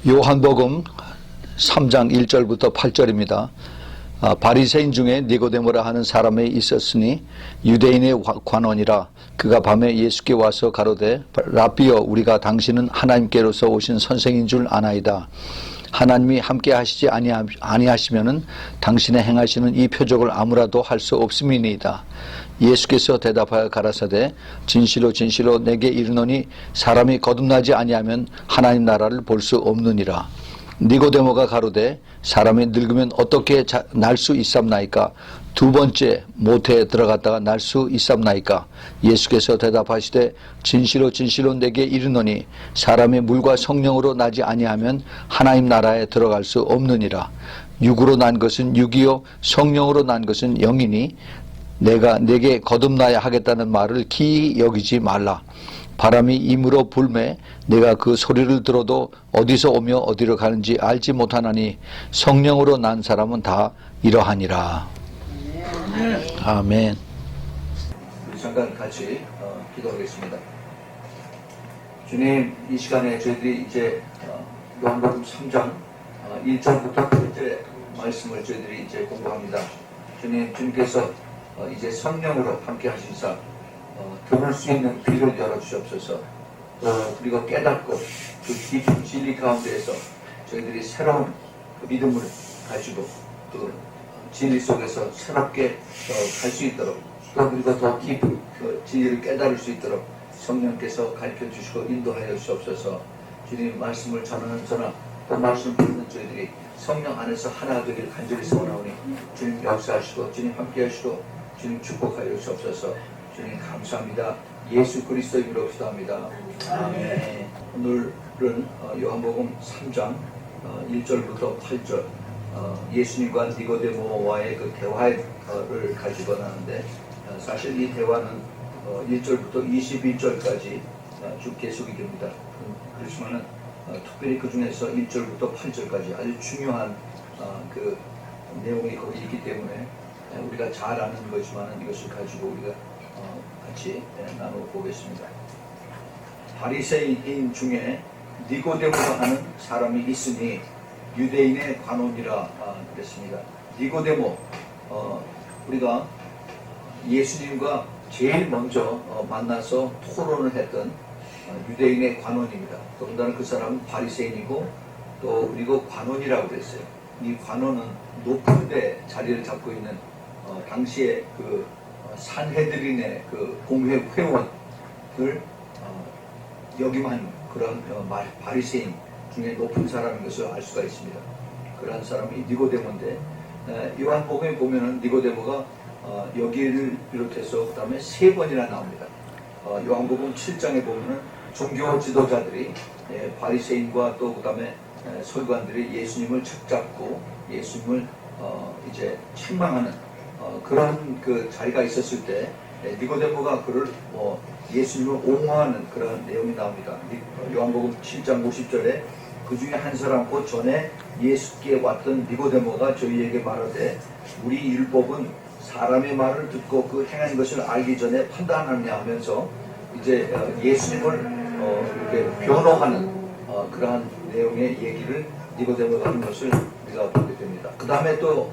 요한복음 3장 1절부터 8절입니다. 바리새인 중에 니고데모라 하는 사람이 있었으니 유대인의 관원이라. 그가 밤에 예수께 와서 가로되 라비여, 우리가 당신은 하나님께로서 오신 선생인 줄 아나이다. 하나님이 함께 하시지 아니하시면은 당신의 행하시는 이 표적을 아무라도 할 수 없음이니이다. 예수께서 대답하여 가라사대 진실로 진실로 내게 이르노니 사람이 거듭나지 아니하면 하나님 나라를 볼 수 없느니라. 니고데모가 가로되 사람이 늙으면 어떻게 날 수 있삼나이까? 두 번째 모태에 들어갔다가 날 수 있삼나이까? 예수께서 대답하시되 진실로 진실로 내게 이르노니 사람이 물과 성령으로 나지 아니하면 하나님 나라에 들어갈 수 없느니라. 육으로 난 것은 육이요 성령으로 난 것은 영이니 내가 내게 거듭나야 하겠다는 말을 기이 여기지 말라. 바람이 임으로 불매 내가 그 소리를 들어도 어디서 오며 어디로 가는지 알지 못하나니 성령으로 난 사람은 다 이러하니라. 아멘. 우리 잠깐 같이 기도하겠습니다. 주님, 이 시간에 저희들이 이제 요한복음 3장 1절부터 8절의 말씀을 저희들이 이제 공부합니다. 주님께서 이제 성령으로 함께 하시사 들을 수 있는 귀를 열어주시옵소서. 그리고 깨닫고 그 깊은 진리 가운데에서 저희들이 새로운 그 믿음을 가지고 그 진리 속에서 새롭게 갈 수 있도록, 또 그리고 더 깊은 그 진리를 깨달을 수 있도록 성령께서 가르쳐 주시고 인도하여 주시옵소서. 주님 말씀을 전하는 저나 또 말씀을 듣는 저희들이 성령 안에서 하나 되길 간절히 소원하오니 주님 역사하시고 주님 함께 하시고 주님 축복하여 주시옵소서. 주님 감사합니다. 예수 그리스도의 이름으로 기도합니다. 아멘. 오늘은 요한복음 3장 1절부터 8절 예수님과 니고데모와의 그 대화를 가지고 나는데, 사실 이 대화는 1절부터 21절까지 쭉 계속이 됩니다. 그렇지만은 특별히 그 중에서 1절부터 8절까지 아주 중요한 그 내용이 거기 있기 때문에 우리가 잘 아는 거지만 이것을 가지고 우리가 같이 나눠보겠습니다. 바리새인 중에 니고데모라 하는 사람이 있으니 유대인의 관원이라 그랬습니다. 니고데모, 우리가 예수님과 제일 먼저 만나서 토론을 했던 유대인의 관원입니다. 더군다나 그 사람은 바리새인이고 또 그리고 관원이라고 그랬어요. 이 관원은 높은 데 자리를 잡고 있는 당시에 그 산헤드린의 그 공회 회원을 역임한 그런 바리새인 중에 높은 사람인 것을 알 수가 있습니다. 그런 사람이 니고데모인데, 요한복음에 보면은 니고데모가 여기를 비롯해서 그 다음에 3번이나 나옵니다. 요한복음 7장에 보면은 종교 지도자들이 바리새인과 또 그 다음에 서기관들이 예수님을 책잡고 예수님을 이제 책망하는 그런 그 자리가 있었을 때 니고데모가 그를 예수님을 옹호하는 그런 내용이 나옵니다. 요한복음 7장 50절에 그 중에 한 사람 곧 전에 예수께 왔던 니고데모가 저희에게 말하되 우리 율법은 사람의 말을 듣고 그 행한 것을 알기 전에 판단하느냐 하면서 이제 예수님을 이렇게 변호하는 그러한 내용의 얘기를 니고데모가 하는 것을 우리가 보게 됩니다. 그 다음에 또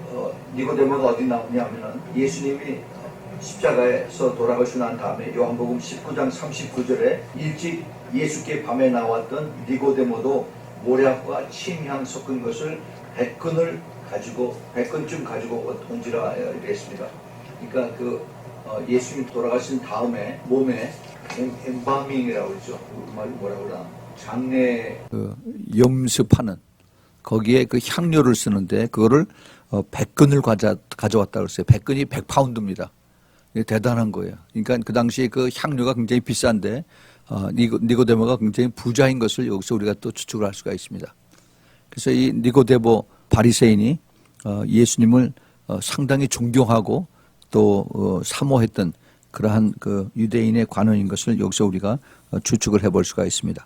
니고데모가 어디 나오냐면은 예수님이 십자가에서 돌아가시고 난 다음에 요한복음 19장 39절에 일찍 예수께 밤에 나왔던 니고데모도 모략과 침향 섞은 것을 100근쯤 가지고 온지라 이랬습니다. 그러니까 그 예수님 돌아가신 다음에 몸에 엠바밍이라고 그러죠. 우리말로 뭐라고 그러나 장례 그 염습하는 거기에 그 향료를 쓰는데 그거를 100근을 가져왔다고 했어요. 100근이 100파운드입니다. 대단한 거예요. 그러니까 그 당시에 그 향료가 굉장히 비싼데 니고데모가 굉장히 부자인 것을 여기서 우리가 또 추측을 할 수가 있습니다. 그래서 이 니고데모 바리새인이 예수님을 상당히 존경하고 또 사모했던 그러한 그 유대인의 관원인 것을 여기서 우리가 추측을 해볼 수가 있습니다.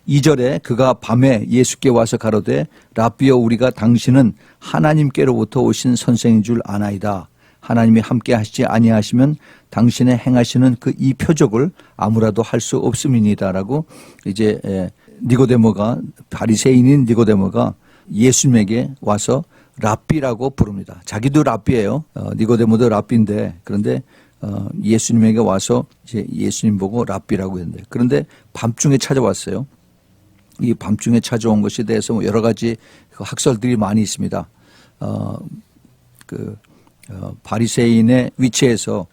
2절에 그가 밤에 예수께 와서 가로되 라비여, 우리가 당신은 하나님께로부터 오신 선생인 줄 아나이다. 하나님이 함께 하시지 아니하시면 당신의 행하시는 그 이 표적을 아무라도 할 수 없음이니다라고 이제 니고데모가 바리새인인 니고데모가 예수님에게 와서 랍비라고 부릅니다. 자기도 랍비예요. 니고데모도 랍비인데 그런데 예수님에게 와서 이제 예수님 보고 랍비라고 했는데 그런데 밤중에 찾아왔어요. 이 밤중에 찾아온 것에 대해서 여러 가지 학설들이 많이 있습니다. 바리새인의 위치에서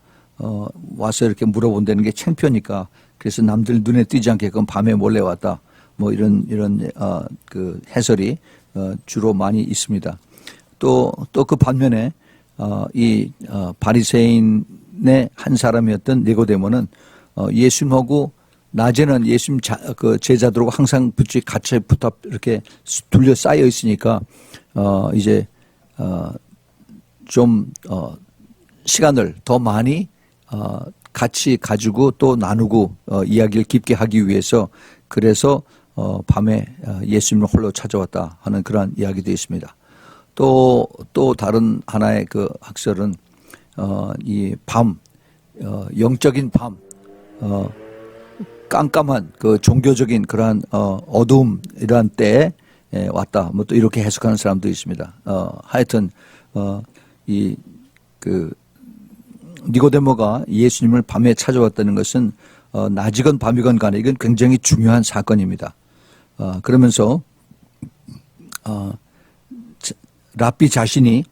와서 이렇게 물어본다는 게 창피하니까 그래서 남들 눈에 띄지 않게끔 밤에 몰래 왔다. 뭐 이런 그 해설이 주로 많이 있습니다. 또 그 반면에 이 바리새인의 한 사람이었던 니고데모는 예수님하고 낮에는 예수님 그 제자들하고 항상 같이 붙어 이렇게 둘러싸여 있으니까 이제 좀 시간을 더 많이 같이 가지고 또 나누고 이야기를 깊게 하기 위해서 그래서 밤에 예수님을 홀로 찾아왔다 하는 그런 이야기도 있습니다. 또 다른 하나의 그 학설은 이 밤, 영적인 밤, 깜깜한 그 종교적인 그러한 어두움 이러한 때에 왔다. 뭐 또 이렇게 해석하는 사람도 있습니다. 하여튼 이 그 니고데모가 예수님을 밤에 찾아왔다는 것은 낮이건 밤이건 간에 이건 굉장히 중요한 사건입니다. 그러면서 랍비 자신이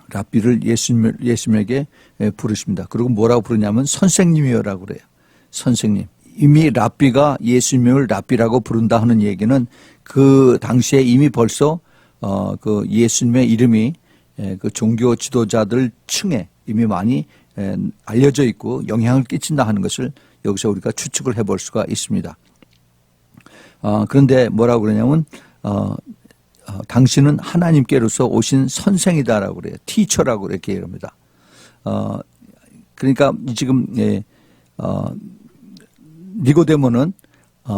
랍비를 예수님에게 부르십니다. 그리고 뭐라고 부르냐면 선생님이요라고 그래요. 선생님. 이미 랍비가 예수님을 랍비라고 부른다 하는 얘기는 그 당시에 이미 벌써 그 예수님의 이름이 그 종교 지도자들 층에 이미 많이 알려져 있고 영향을 끼친다 하는 것을 여기서 우리가 추측을 해볼 수가 있습니다. 그런데 뭐라고 그러냐면 당신은 하나님께로서 오신 선생이다라고 그래요. 티처라고 이렇게 얘기합니다. 그러니까 지금 니고데모는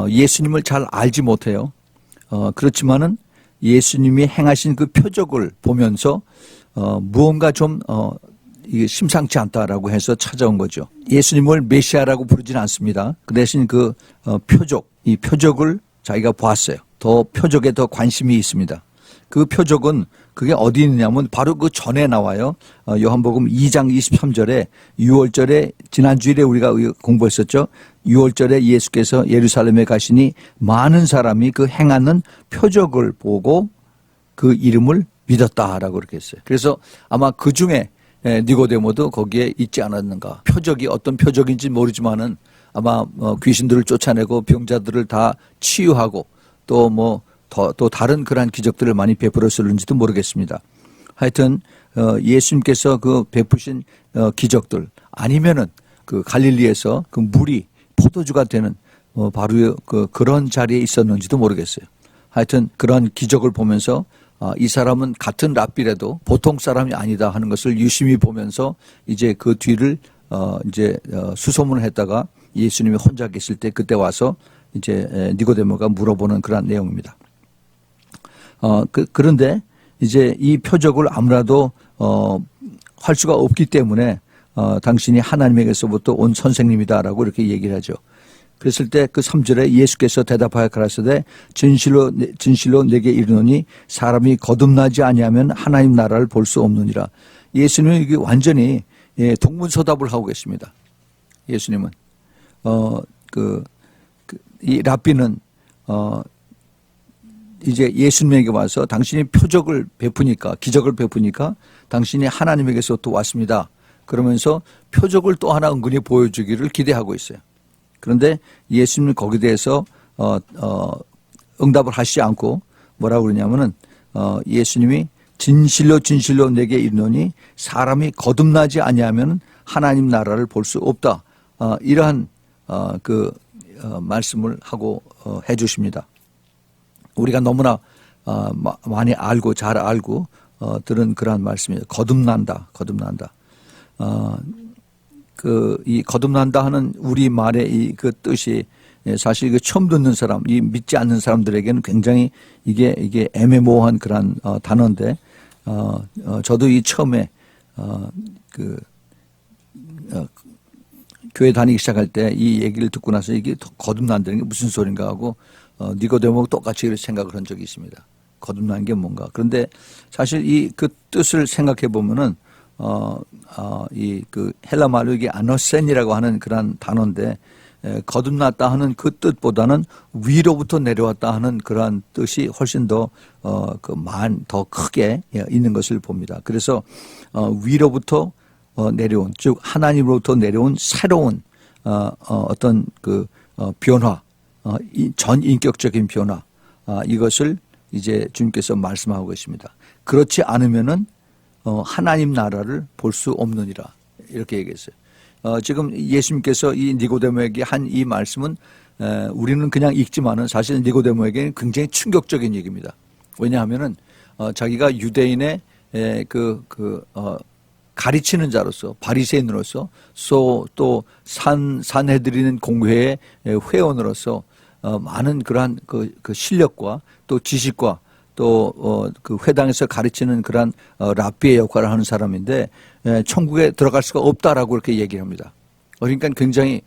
예수님을 잘 알지 못해요. 그렇지만은 예수님이 행하신 그 표적을 보면서 무언가 좀 이게 심상치 않다라고 해서 찾아온 거죠. 예수님을 메시아라고 부르지는 않습니다. 그 대신 그 표적, 이 표적을 자기가 보았어요. 더 표적에 더 관심이 있습니다. 그 표적은 그게 어디 있느냐면 바로 그 전에 나와요. 요한복음 2장 23절에 6월절에 지난주일에 우리가 공부했었죠. 6월절에 예수께서 예루살렘에 가시니 많은 사람이 그 행하는 표적을 보고 그 이름을 믿었다라고 그렇게 했어요. 그래서 아마 그 중에 니고데모도 거기에 있지 않았는가. 표적이 어떤 표적인지 모르지만은 아마 귀신들을 쫓아내고 병자들을 다 치유하고 또 다른 그러한 기적들을 많이 베풀었을는지도 모르겠습니다. 하여튼 예수님께서 그 베푸신 기적들 아니면은 그 갈릴리에서 그 물이 포도주가 되는 바로 그런 자리에 있었는지도 모르겠어요. 하여튼 그런 기적을 보면서 이 사람은 같은 랍비라도 보통 사람이 아니다 하는 것을 유심히 보면서 이제 그 뒤를 이제 수소문을 했다가 예수님이 혼자 계실 때 그때 와서 이제 니고데모가 물어보는 그런 내용입니다. 그런데 이제 이 표적을 아무라도 할 수가 없기 때문에 당신이 하나님에게서부터 온 선생님이다라고 이렇게 얘기를 하죠. 그랬을 때 그 3절에 예수께서 대답하여 가라사대 진실로 내게 이르노니 사람이 거듭나지 아니하면 하나님 나라를 볼 수 없느니라. 예수님은 이게 완전히 동문서답을 하고 계십니다. 예수님은 이 랍비는 이제 예수님에게 와서 당신이 표적을 베푸니까 기적을 베푸니까 당신이 하나님에게서 또 왔습니다. 그러면서 표적을 또 하나 은근히 보여주기를 기대하고 있어요. 그런데 예수님은 거기에 대해서 응답을 하시지 않고 뭐라고 그러냐면은 예수님이 진실로 내게 이르노니 사람이 거듭나지 아니하면 하나님 나라를 볼 수 없다. 이러한 말씀을 하고 해 주십니다. 우리가 너무나 많이 알고 잘 알고 들은 그러한 말씀이에요. 거듭난다. 이 거듭난다 하는 우리 말의 이 그 뜻이 사실 그 처음 듣는 사람, 이 믿지 않는 사람들에게는 굉장히 이게 애매모호한 그런 단어인데 저도 이 처음에 교회 다니기 시작할 때 이 얘기를 듣고 나서 이게 거듭난다는 게 무슨 소린가 하고 니고데모가 똑같이 생각을 한 적이 있습니다. 거듭난 게 뭔가. 그런데 사실 그 뜻을 생각해 보면은 이 그 헬라 말로 이게 아노센이라고 하는 그런 단어인데 거듭났다 하는 그 뜻보다는 위로부터 내려왔다 하는 그러한 뜻이 훨씬 더 크게 있는 것을 봅니다. 그래서 위로부터 내려온, 즉 하나님으로부터 내려온 새로운 어떤 변화, 전인격적인 변화, 이것을 이제 주님께서 말씀하고 계십니다. 그렇지 않으면은 하나님 나라를 볼 수 없느니라, 이렇게 얘기했어요. 지금 예수님께서 이 니고데모에게 한 이 말씀은 우리는 그냥 읽지만은 사실 니고데모에게는 굉장히 충격적인 얘기입니다. 왜냐하면은 자기가 유대인의 가르치는 자로서, 바리새인으로서, 또 산헤드린 공회의 회원으로서 많은 그러한 그 실력과 또 지식과 또 그 회당에서 가르치는 그러한 랍비의 역할을 하는 사람인데 천국에 들어갈 수가 없다라고 이렇게 얘기를 합니다. 그러니까 굉장히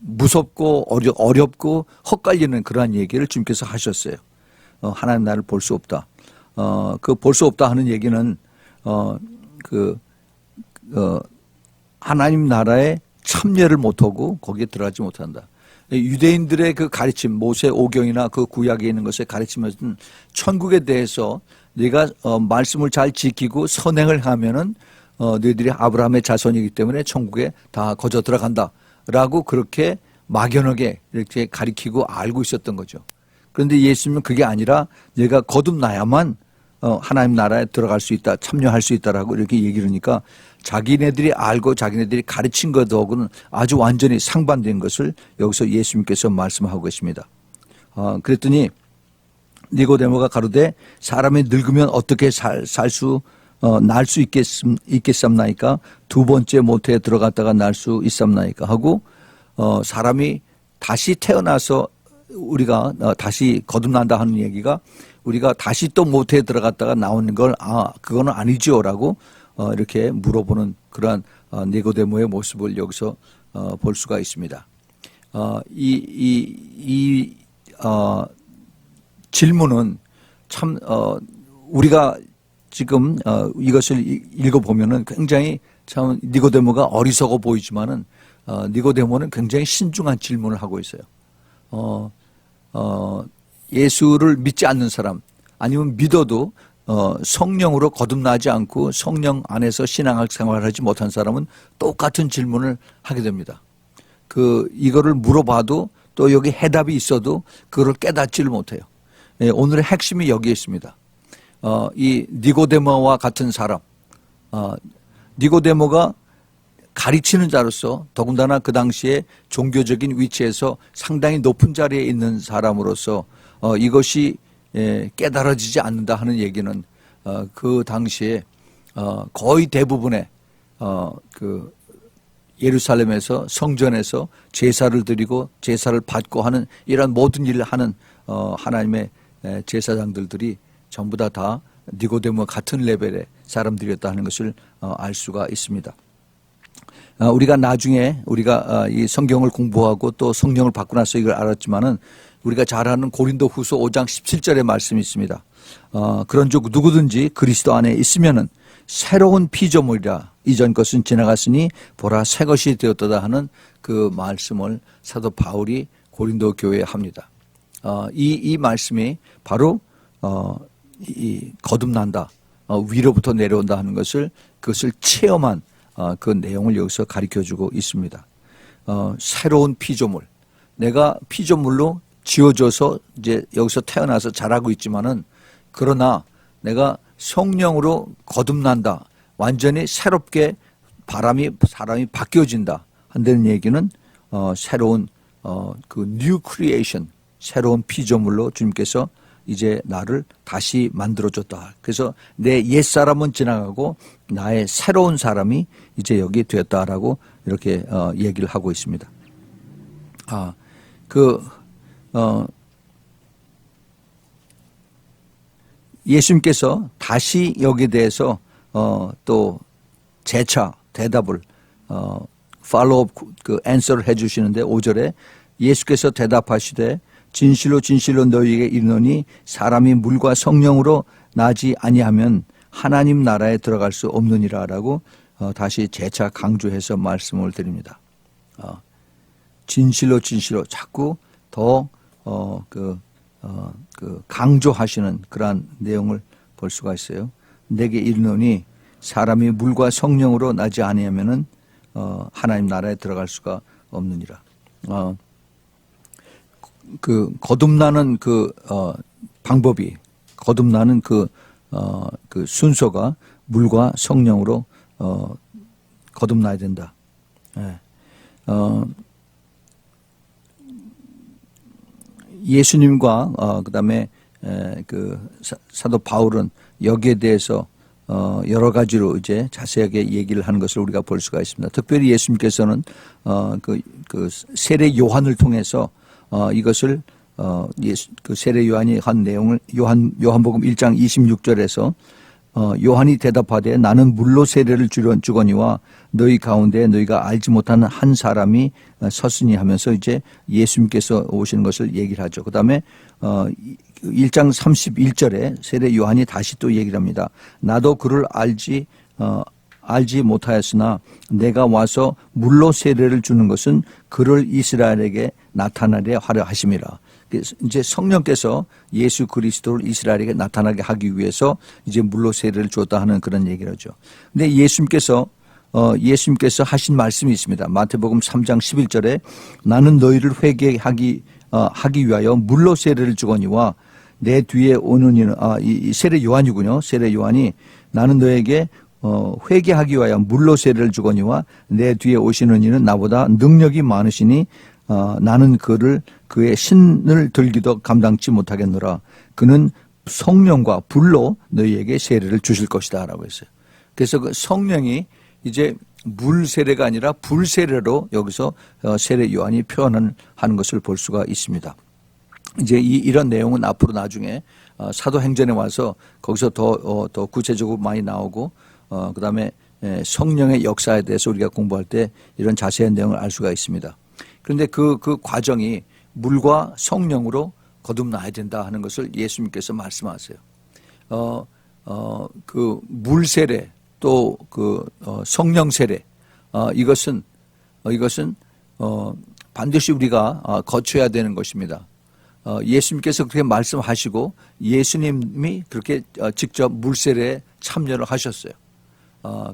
무섭고 어렵고 헛갈리는 그러한 얘기를 주님께서 하셨어요. 하나님 나라를 볼 수 없다. 볼 수 없다 하는 얘기는 하나님 나라에 참여를 못하고 거기에 들어가지 못한다. 유대인들의 그 가르침, 모세 오경이나 그 구약에 있는 것에 가르치면서는 천국에 대해서 네가 말씀을 잘 지키고 선행을 하면은 너희들이 아브라함의 자손이기 때문에 천국에 다 거저 들어간다라고 그렇게 막연하게 이렇게 가리키고 알고 있었던 거죠. 그런데 예수님은 그게 아니라 내가 거듭나야만 하나님 나라에 들어갈 수 있다, 참여할 수 있다라고 이렇게 얘기를 하니까 자기네들이 알고 자기네들이 가르친 것하고는 아주 완전히 상반된 것을 여기서 예수님께서 말씀하고 계십니다. 그랬더니 니고데모가 가로되 사람이 늙으면 어떻게 날 수 있겠삼나이까? 두 번째 모태에 들어갔다가 날 수 있삼나이까? 하고 사람이 다시 태어나서 우리가 다시 거듭난다 하는 얘기가 우리가 다시 또 모태에 들어갔다가 나오는 걸 그거는 아니죠라고 이렇게 물어보는 그러한 니고데모의 모습을 여기서 볼 수가 있습니다. 이 질문은 참 우리가 지금 이것을 읽어보면은 굉장히 참 니고데모가 어리석어 보이지만은 니고데모는 굉장히 신중한 질문을 하고 있어요. 예수를 믿지 않는 사람, 아니면 믿어도 성령으로 거듭나지 않고 성령 안에서 신앙생활을 하지 못한 사람은 똑같은 질문을 하게 됩니다. 이거를 물어봐도 또 여기 해답이 있어도 그걸 깨닫지를 못해요. 오늘의 핵심이 여기에 있습니다. 이 니고데모와 같은 사람, 니고데모가 가르치는 자로서 더군다나 그 당시에 종교적인 위치에서 상당히 높은 자리에 있는 사람으로서 이것이 깨달아지지 않는다 하는 얘기는 그 당시에 거의 대부분의 예루살렘에서 성전에서 제사를 드리고 제사를 받고 하는 이런 모든 일을 하는 하나님의 제사장들이 전부 다 니고데모와 같은 레벨의 사람들이었다 하는 것을 알 수가 있습니다. 우리가 나중에 우리가 이 성경을 공부하고 또 성령을 받고 나서 이걸 알았지만은 우리가 잘 아는 고린도후서 5장 17절의 말씀이 있습니다. 그런즉 누구든지 그리스도 안에 있으면은 새로운 피조물이라 이전 것은 지나갔으니 보라 새 것이 되었다 하는 그 말씀을 사도 바울이 고린도 교회에 합니다. 이 말씀이 바로 이 거듭난다, 위로부터 내려온다 하는 그것을 체험한 그 내용을 여기서 가르쳐주고 있습니다. 새로운 피조물, 내가 피조물로 지어져서 이제 여기서 태어나서 자라고 있지만은 그러나 내가 성령으로 거듭난다, 완전히 새롭게 사람이 바뀌어진다 한다는 얘기는 새로운 그 new creation, 새로운 피조물로 주님께서 이제 나를 다시 만들어줬다. 그래서 내 옛사람은 지나가고 나의 새로운 사람이 이제 여기 되었다라고 이렇게 얘기를 하고 있습니다. 예수님께서 다시 여기에 대해서 또 재차 대답을 팔로우업 그 앤서를 해주시는데 5절에 예수께서 대답하시되 진실로 진실로 너희에게 이르노니 사람이 물과 성령으로 나지 아니하면 하나님 나라에 들어갈 수 없느니라라고 다시 재차 강조해서 말씀을 드립니다. 진실로 진실로 자꾸 더 강조하시는 그러한 내용을 볼 수가 있어요. 내게 이르노니 사람이 물과 성령으로 나지 아니하면은 하나님 나라에 들어갈 수가 없느니라. 거듭나는 방법이 거듭나는 그 순서가 물과 성령으로 거듭나야 된다. 예. 예수님과 그다음에 사도 바울은 여기에 대해서 여러 가지로 이제 자세하게 얘기를 하는 것을 우리가 볼 수가 있습니다. 특별히 예수님께서는 세례 요한을 통해서 이것을 그 세례 요한이 한 내용을 요한복음 1장 26절에서 요한이 대답하되 나는 물로 세례를 주거니와 너희 가운데 너희가 알지 못하는 한 사람이 섰으니 하면서 이제 예수님께서 오시는 것을 얘기를 하죠. 그 다음에 1장 31절에 세례 요한이 다시 또 얘기를 합니다. 나도 그를 알지 못하였으나 내가 와서 물로 세례를 주는 것은 그를 이스라엘에게 나타나려 하려 하심이라. 이제 성령께서 예수 그리스도를 이스라엘에게 나타나게 하기 위해서 이제 물로 세례를 줬다 하는 그런 얘기를 하죠. 근데 예수님께서 하신 말씀이 있습니다. 마태복음 3장 11절에 나는 너희를 회개하기 위하여 물로 세례를 주거니와 내 뒤에 오는 이는 이 세례 요한이군요. 세례 요한이 나는 너에게 회개하기 위하여 물로 세례를 주거니와 내 뒤에 오시는 이는 나보다 능력이 많으시니 나는 그의 신을 들기도 감당치 못하겠노라. 그는 성령과 불로 너희에게 세례를 주실 것이다 라고 했어요. 그래서 그 성령이 이제 물 세례가 아니라 불 세례로 여기서 세례 요한이 표현하는 것을 볼 수가 있습니다. 이제 이런 내용은 앞으로 나중에 사도행전에 와서 거기서 더 구체적으로 많이 나오고 그다음에 성령의 역사에 대해서 우리가 공부할 때 이런 자세한 내용을 알 수가 있습니다. 그런데 그 과정이 물과 성령으로 거듭나야 된다 하는 것을 예수님께서 말씀하세요. 그 물 세례 또 성령 세례 이것은 반드시 우리가 거쳐야 되는 것입니다. 예수님께서 그렇게 말씀하시고 예수님이 그렇게 직접 물 세례에 참여를 하셨어요.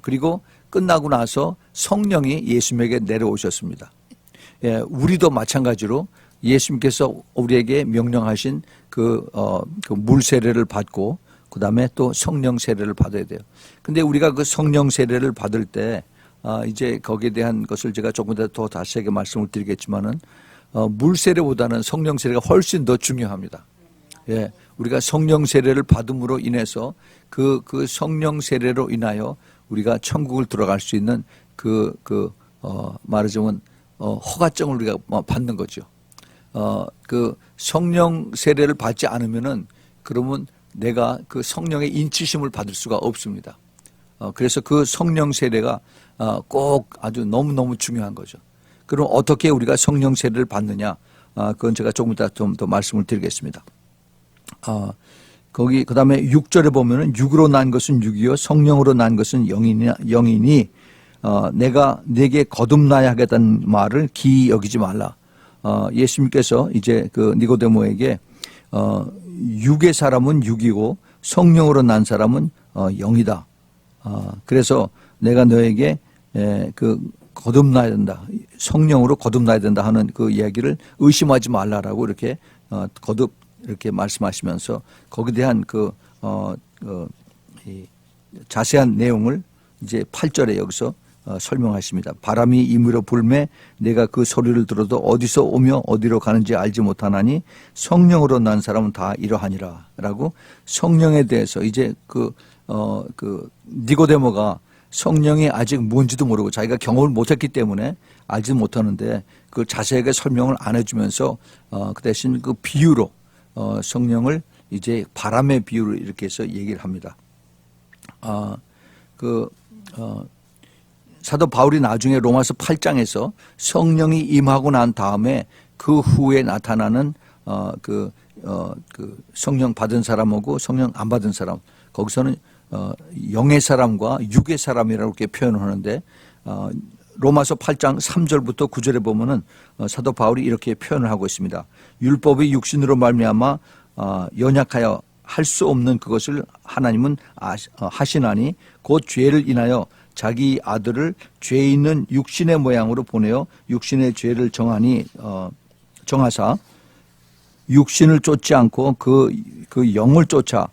그리고 끝나고 나서 성령이 예수님에게 내려오셨습니다. 예, 우리도 마찬가지로 예수님께서 우리에게 명령하신 그 물 세례를 받고 그 다음에 또 성령 세례를 받아야 돼요. 근데 우리가 그 성령 세례를 받을 때 이제 거기에 대한 것을 제가 조금 더 자세하게 말씀을 드리겠지만은 물 세례보다는 성령 세례가 훨씬 더 중요합니다. 예, 우리가 성령 세례를 받음으로 인해서 그 성령 세례로 인하여 우리가 천국을 들어갈 수 있는 말하자면 허가증을 우리가 받는 거죠. 그 성령 세례를 받지 않으면은 그러면 내가 그 성령의 인치심을 받을 수가 없습니다. 그래서 그 성령 세례가 꼭 아주 너무너무 중요한 거죠. 그럼 어떻게 우리가 성령 세례를 받느냐? 그건 제가 조금 이따 좀 더 말씀을 드리겠습니다. 그 다음에 6절에 보면은 육으로 난 것은 육이요 성령으로 난 것은 영이니 내가 네게 거듭나야 하겠다는 말을 기이 여기지 말라. 예수님께서 이제 그 니고데모에게 육의 사람은 육이고 성령으로 난 사람은 영이다. 그래서 내가 너에게 거듭나야 된다. 성령으로 거듭나야 된다 하는 그 이야기를 의심하지 말라라고 이렇게 거듭 이렇게 말씀하시면서 거기에 대한 자세한 내용을 이제 8절에 여기서 설명하십니다. 바람이 임으로 불매 내가 그 소리를 들어도 어디서 오며 어디로 가는지 알지 못하나니 성령으로 난 사람은 다 이러하니라 라고 성령에 대해서 이제 니고데모가 성령이 아직 뭔지도 모르고 자기가 경험을 못했기 때문에 알지 못하는데 그 자세하게 설명을 안 해주면서 그 대신 그 비유로 성령을 이제 바람의 비유로 이렇게 해서 얘기를 합니다. 사도 바울이 나중에 로마서 8장에서 성령이 임하고 난 다음에 그 후에 나타나는 그 성령 받은 사람하고 성령 안 받은 사람, 거기서는 영의 사람과 육의 사람이라고 이렇게 표현을 하는데, 로마서 8장 3절부터 9절에 보면은 사도 바울이 이렇게 표현을 하고 있습니다. 율법이 육신으로 말미암아 연약하여 할 수 없는 그것을 하나님은 하시나니 곧 죄를 인하여 자기 아들을 죄 있는 육신의 모양으로 보내어 육신의 죄를 정하사 육신을 쫓지 않고 그 영을 쫓아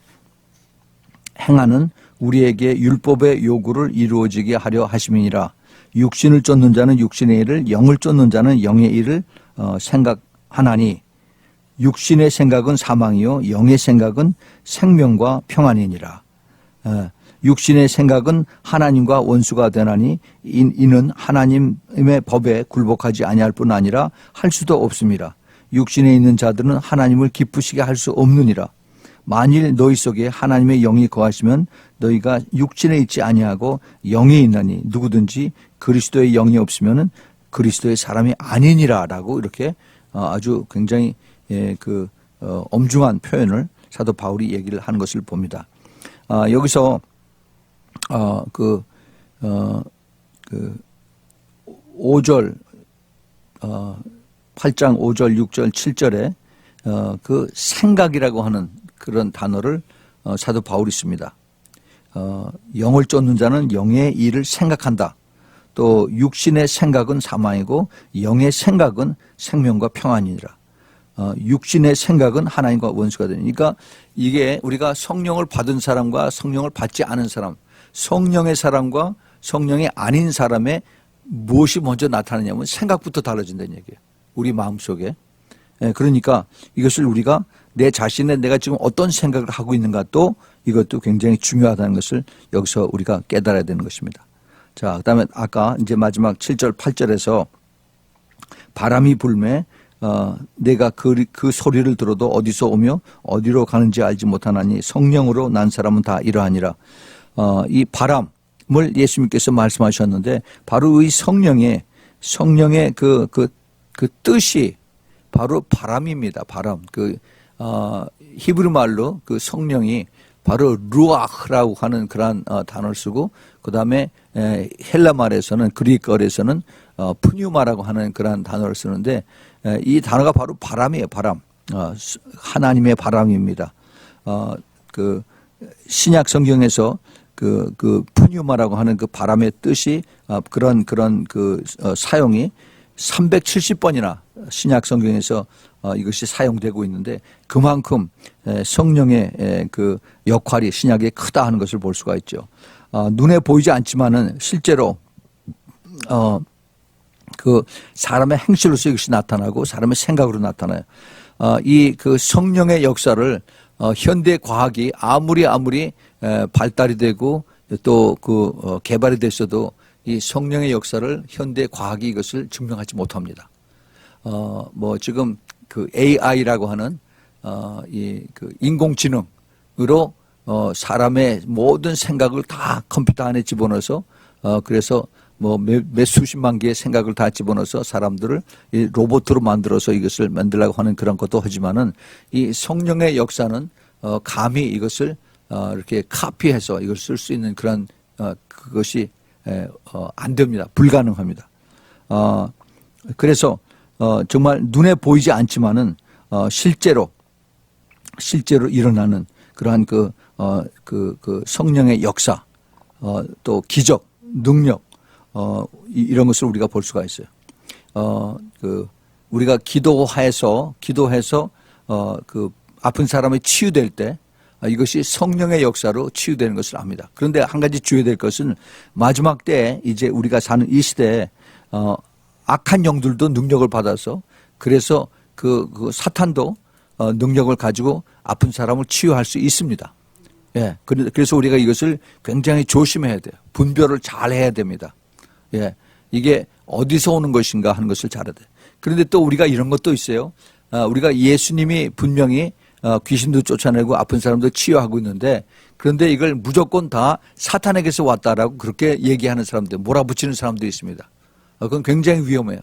행하는 우리에게 율법의 요구를 이루어지게 하려 하심이니라. 육신을 쫓는 자는 육신의 일을, 영을 쫓는 자는 영의 일을 생각하나니 육신의 생각은 사망이요 영의 생각은 생명과 평안이니라. 육신의 생각은 하나님과 원수가 되나니 이는 하나님의 법에 굴복하지 아니할 뿐 아니라 할 수도 없습니다. 육신에 있는 자들은 하나님을 기쁘시게 할 수 없느니라. 만일 너희 속에 하나님의 영이 거하시면 너희가 육신에 있지 아니하고 영에 있나니 누구든지 그리스도의 영이 없으면 그리스도의 사람이 아니니라라고 이렇게 아주 굉장히 엄중한 표현을 사도 바울이 얘기를 하는 것을 봅니다. 여기서 5절 8장 5절 6절 7절에 그 생각이라고 하는 그런 단어를 사도 바울이 씁니다. 영을 쫓는 자는 영의 일을 생각한다. 또 육신의 생각은 사망이고 영의 생각은 생명과 평안이니라. 육신의 생각은 하나님과 원수가 되니까 이게 우리가 성령을 받은 사람과 성령을 받지 않은 사람, 성령의 사람과 성령이 아닌 사람의 무엇이 먼저 나타나냐면 생각부터 달라진다는 얘기예요. 우리 마음속에. 그러니까 이것을 우리가 내 자신의 내가 지금 어떤 생각을 하고 있는가, 또 이것도 굉장히 중요하다는 것을 여기서 우리가 깨달아야 되는 것입니다. 자, 그다음에 아까 이제 마지막 7절 8절에서 바람이 불매 내가 그 소리를 들어도 어디서 오며 어디로 가는지 알지 못하나니 성령으로 난 사람은 다 이러하니라. 이 바람을 예수님께서 말씀하셨는데 바로 이 성령의 그 뜻이 바로 바람입니다. 바람. 히브리 말로 그 성령이 바로 루아흐라고 하는 그러한 단어를 쓰고, 그 다음에 헬라 말에서는, 그리스어에서는 푸뉴마라고 하는 그러한 단어를 쓰는데, 이 단어가 바로 바람이에요. 바람. 하나님의 바람입니다. 신약 성경에서 그 푸뉴마라고 하는 그 바람의 뜻이 그런 사용이 370번이나 신약 성경에서 이것이 사용되고 있는데, 그만큼 성령의 그 역할이 신약에 크다 하는 것을 볼 수가 있죠. 눈에 보이지 않지만은 실제로 그 사람의 행실로서 이것이 나타나고 사람의 생각으로 나타나요. 이 그 성령의 역사를 현대 과학이 아무리 발달이 되고 또 개발이 됐어도 이 성령의 역사를 현대 과학이 이것을 증명하지 못합니다. 지금 그 AI라고 하는 그 인공지능으로 사람의 모든 생각을 다 컴퓨터 안에 집어넣어서 그래서 몇 수십만 개의 생각을 다 집어넣어서 사람들을 이 로봇으로 만들어서 이것을 만들려고 하는 그런 것도 하지만은 이 성령의 역사는 감히 이것을 이렇게 카피해서 이걸 쓸 수 있는 그런 그것이 안 됩니다. 불가능합니다. 그래서 정말 눈에 보이지 않지만은 실제로 일어나는 그러한 그 성령의 역사, 또 기적, 능력, 이런 것을 우리가 볼 수가 있어요. 우리가 기도해서 그 아픈 사람이 치유될 때 이것이 성령의 역사로 치유되는 것을 압니다. 그런데 한 가지 주의해야 될 것은 마지막 때에 이제 우리가 사는 이 시대에 악한 영들도 능력을 받아서 그래서 그 사탄도 능력을 가지고 아픈 사람을 치유할 수 있습니다. 예. 그래서 우리가 이것을 굉장히 조심해야 돼요. 분별을 잘 해야 됩니다. 예. 이게 어디서 오는 것인가 하는 것을 잘 해야 돼요. 그런데 또 우리가 이런 것도 있어요. 우리가 예수님이 분명히 귀신도 쫓아내고 아픈 사람도 치유하고 있는데 그런데 이걸 무조건 다 사탄에게서 왔다라고 그렇게 얘기하는 사람들, 몰아붙이는 사람들이 있습니다. 그건 굉장히 위험해요.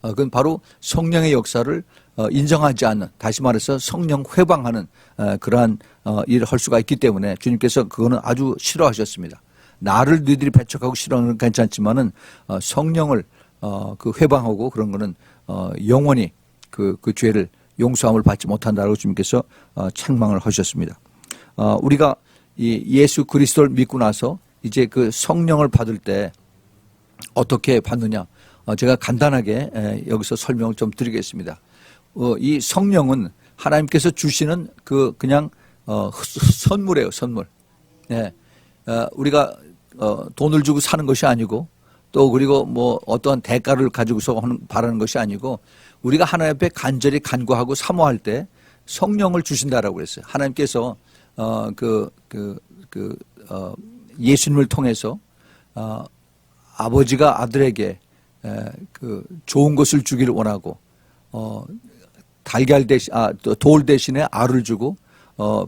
그건 바로 성령의 역사를 인정하지 않는, 다시 말해서 성령 회방하는 그러한 일을 할 수가 있기 때문에 주님께서 그거는 아주 싫어하셨습니다. 나를 너희들이 배척하고 싫어하는 건 괜찮지만은 성령을 그 회방하고 그런 거는 영원히 그 죄를 용서함을 받지 못한다고 주님께서 책망을 하셨습니다. 우리가 이 예수 그리스도를 믿고 나서 이제 그 성령을 받을 때 어떻게 받느냐? 제가 간단하게 여기서 설명을 좀 드리겠습니다. 이 성령은 하나님께서 주시는 그냥 선물이에요, 선물. 네. 우리가 돈을 주고 사는 것이 아니고 또 그리고 뭐 어떠한 대가를 가지고서 바라는 것이 아니고 우리가 하나님 앞에 간절히 간구하고 사모할 때 성령을 주신다라고 그랬어요. 하나님께서 예수님을 통해서 아버지가 아들에게 그 좋은 것을 주기를 원하고 달걀 대신 돌 대신에 알을 주고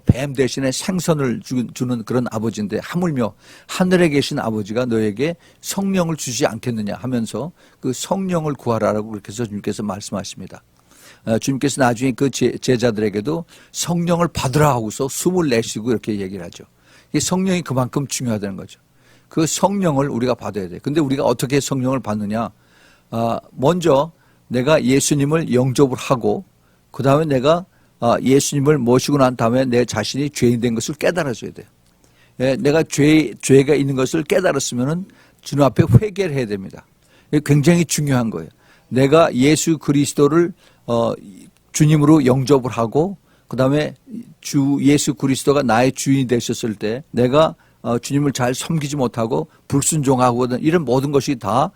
뱀 대신에 생선을 주는 그런 아버지인데 하물며 하늘에 계신 아버지가 너에게 성령을 주지 않겠느냐 하면서 그 성령을 구하라라고 그렇게 해서 주님께서 말씀하십니다. 주님께서 나중에 그 제자들에게도 성령을 받으라 하고서 숨을 내쉬고 이렇게 얘기를 하죠. 이 성령이 그만큼 중요하다는 거죠. 그 성령을 우리가 받아야 돼요. 근데 우리가 어떻게 성령을 받느냐? 먼저 내가 예수님을 영접을 하고 그 다음에 내가 예수님을 모시고 난 다음에 내 자신이 죄인 된 것을 깨달아줘야 돼요. 내가 죄가 있는 것을 깨달았으면은 주님 앞에 회개를 해야 됩니다. 이게 굉장히 중요한 거예요. 내가 예수 그리스도를 주님으로 영접을 하고 그 다음에 주 예수 그리스도가 나의 주인이 되셨을 때 내가 주님을 잘 섬기지 못하고 불순종하고 이런 모든 것이 다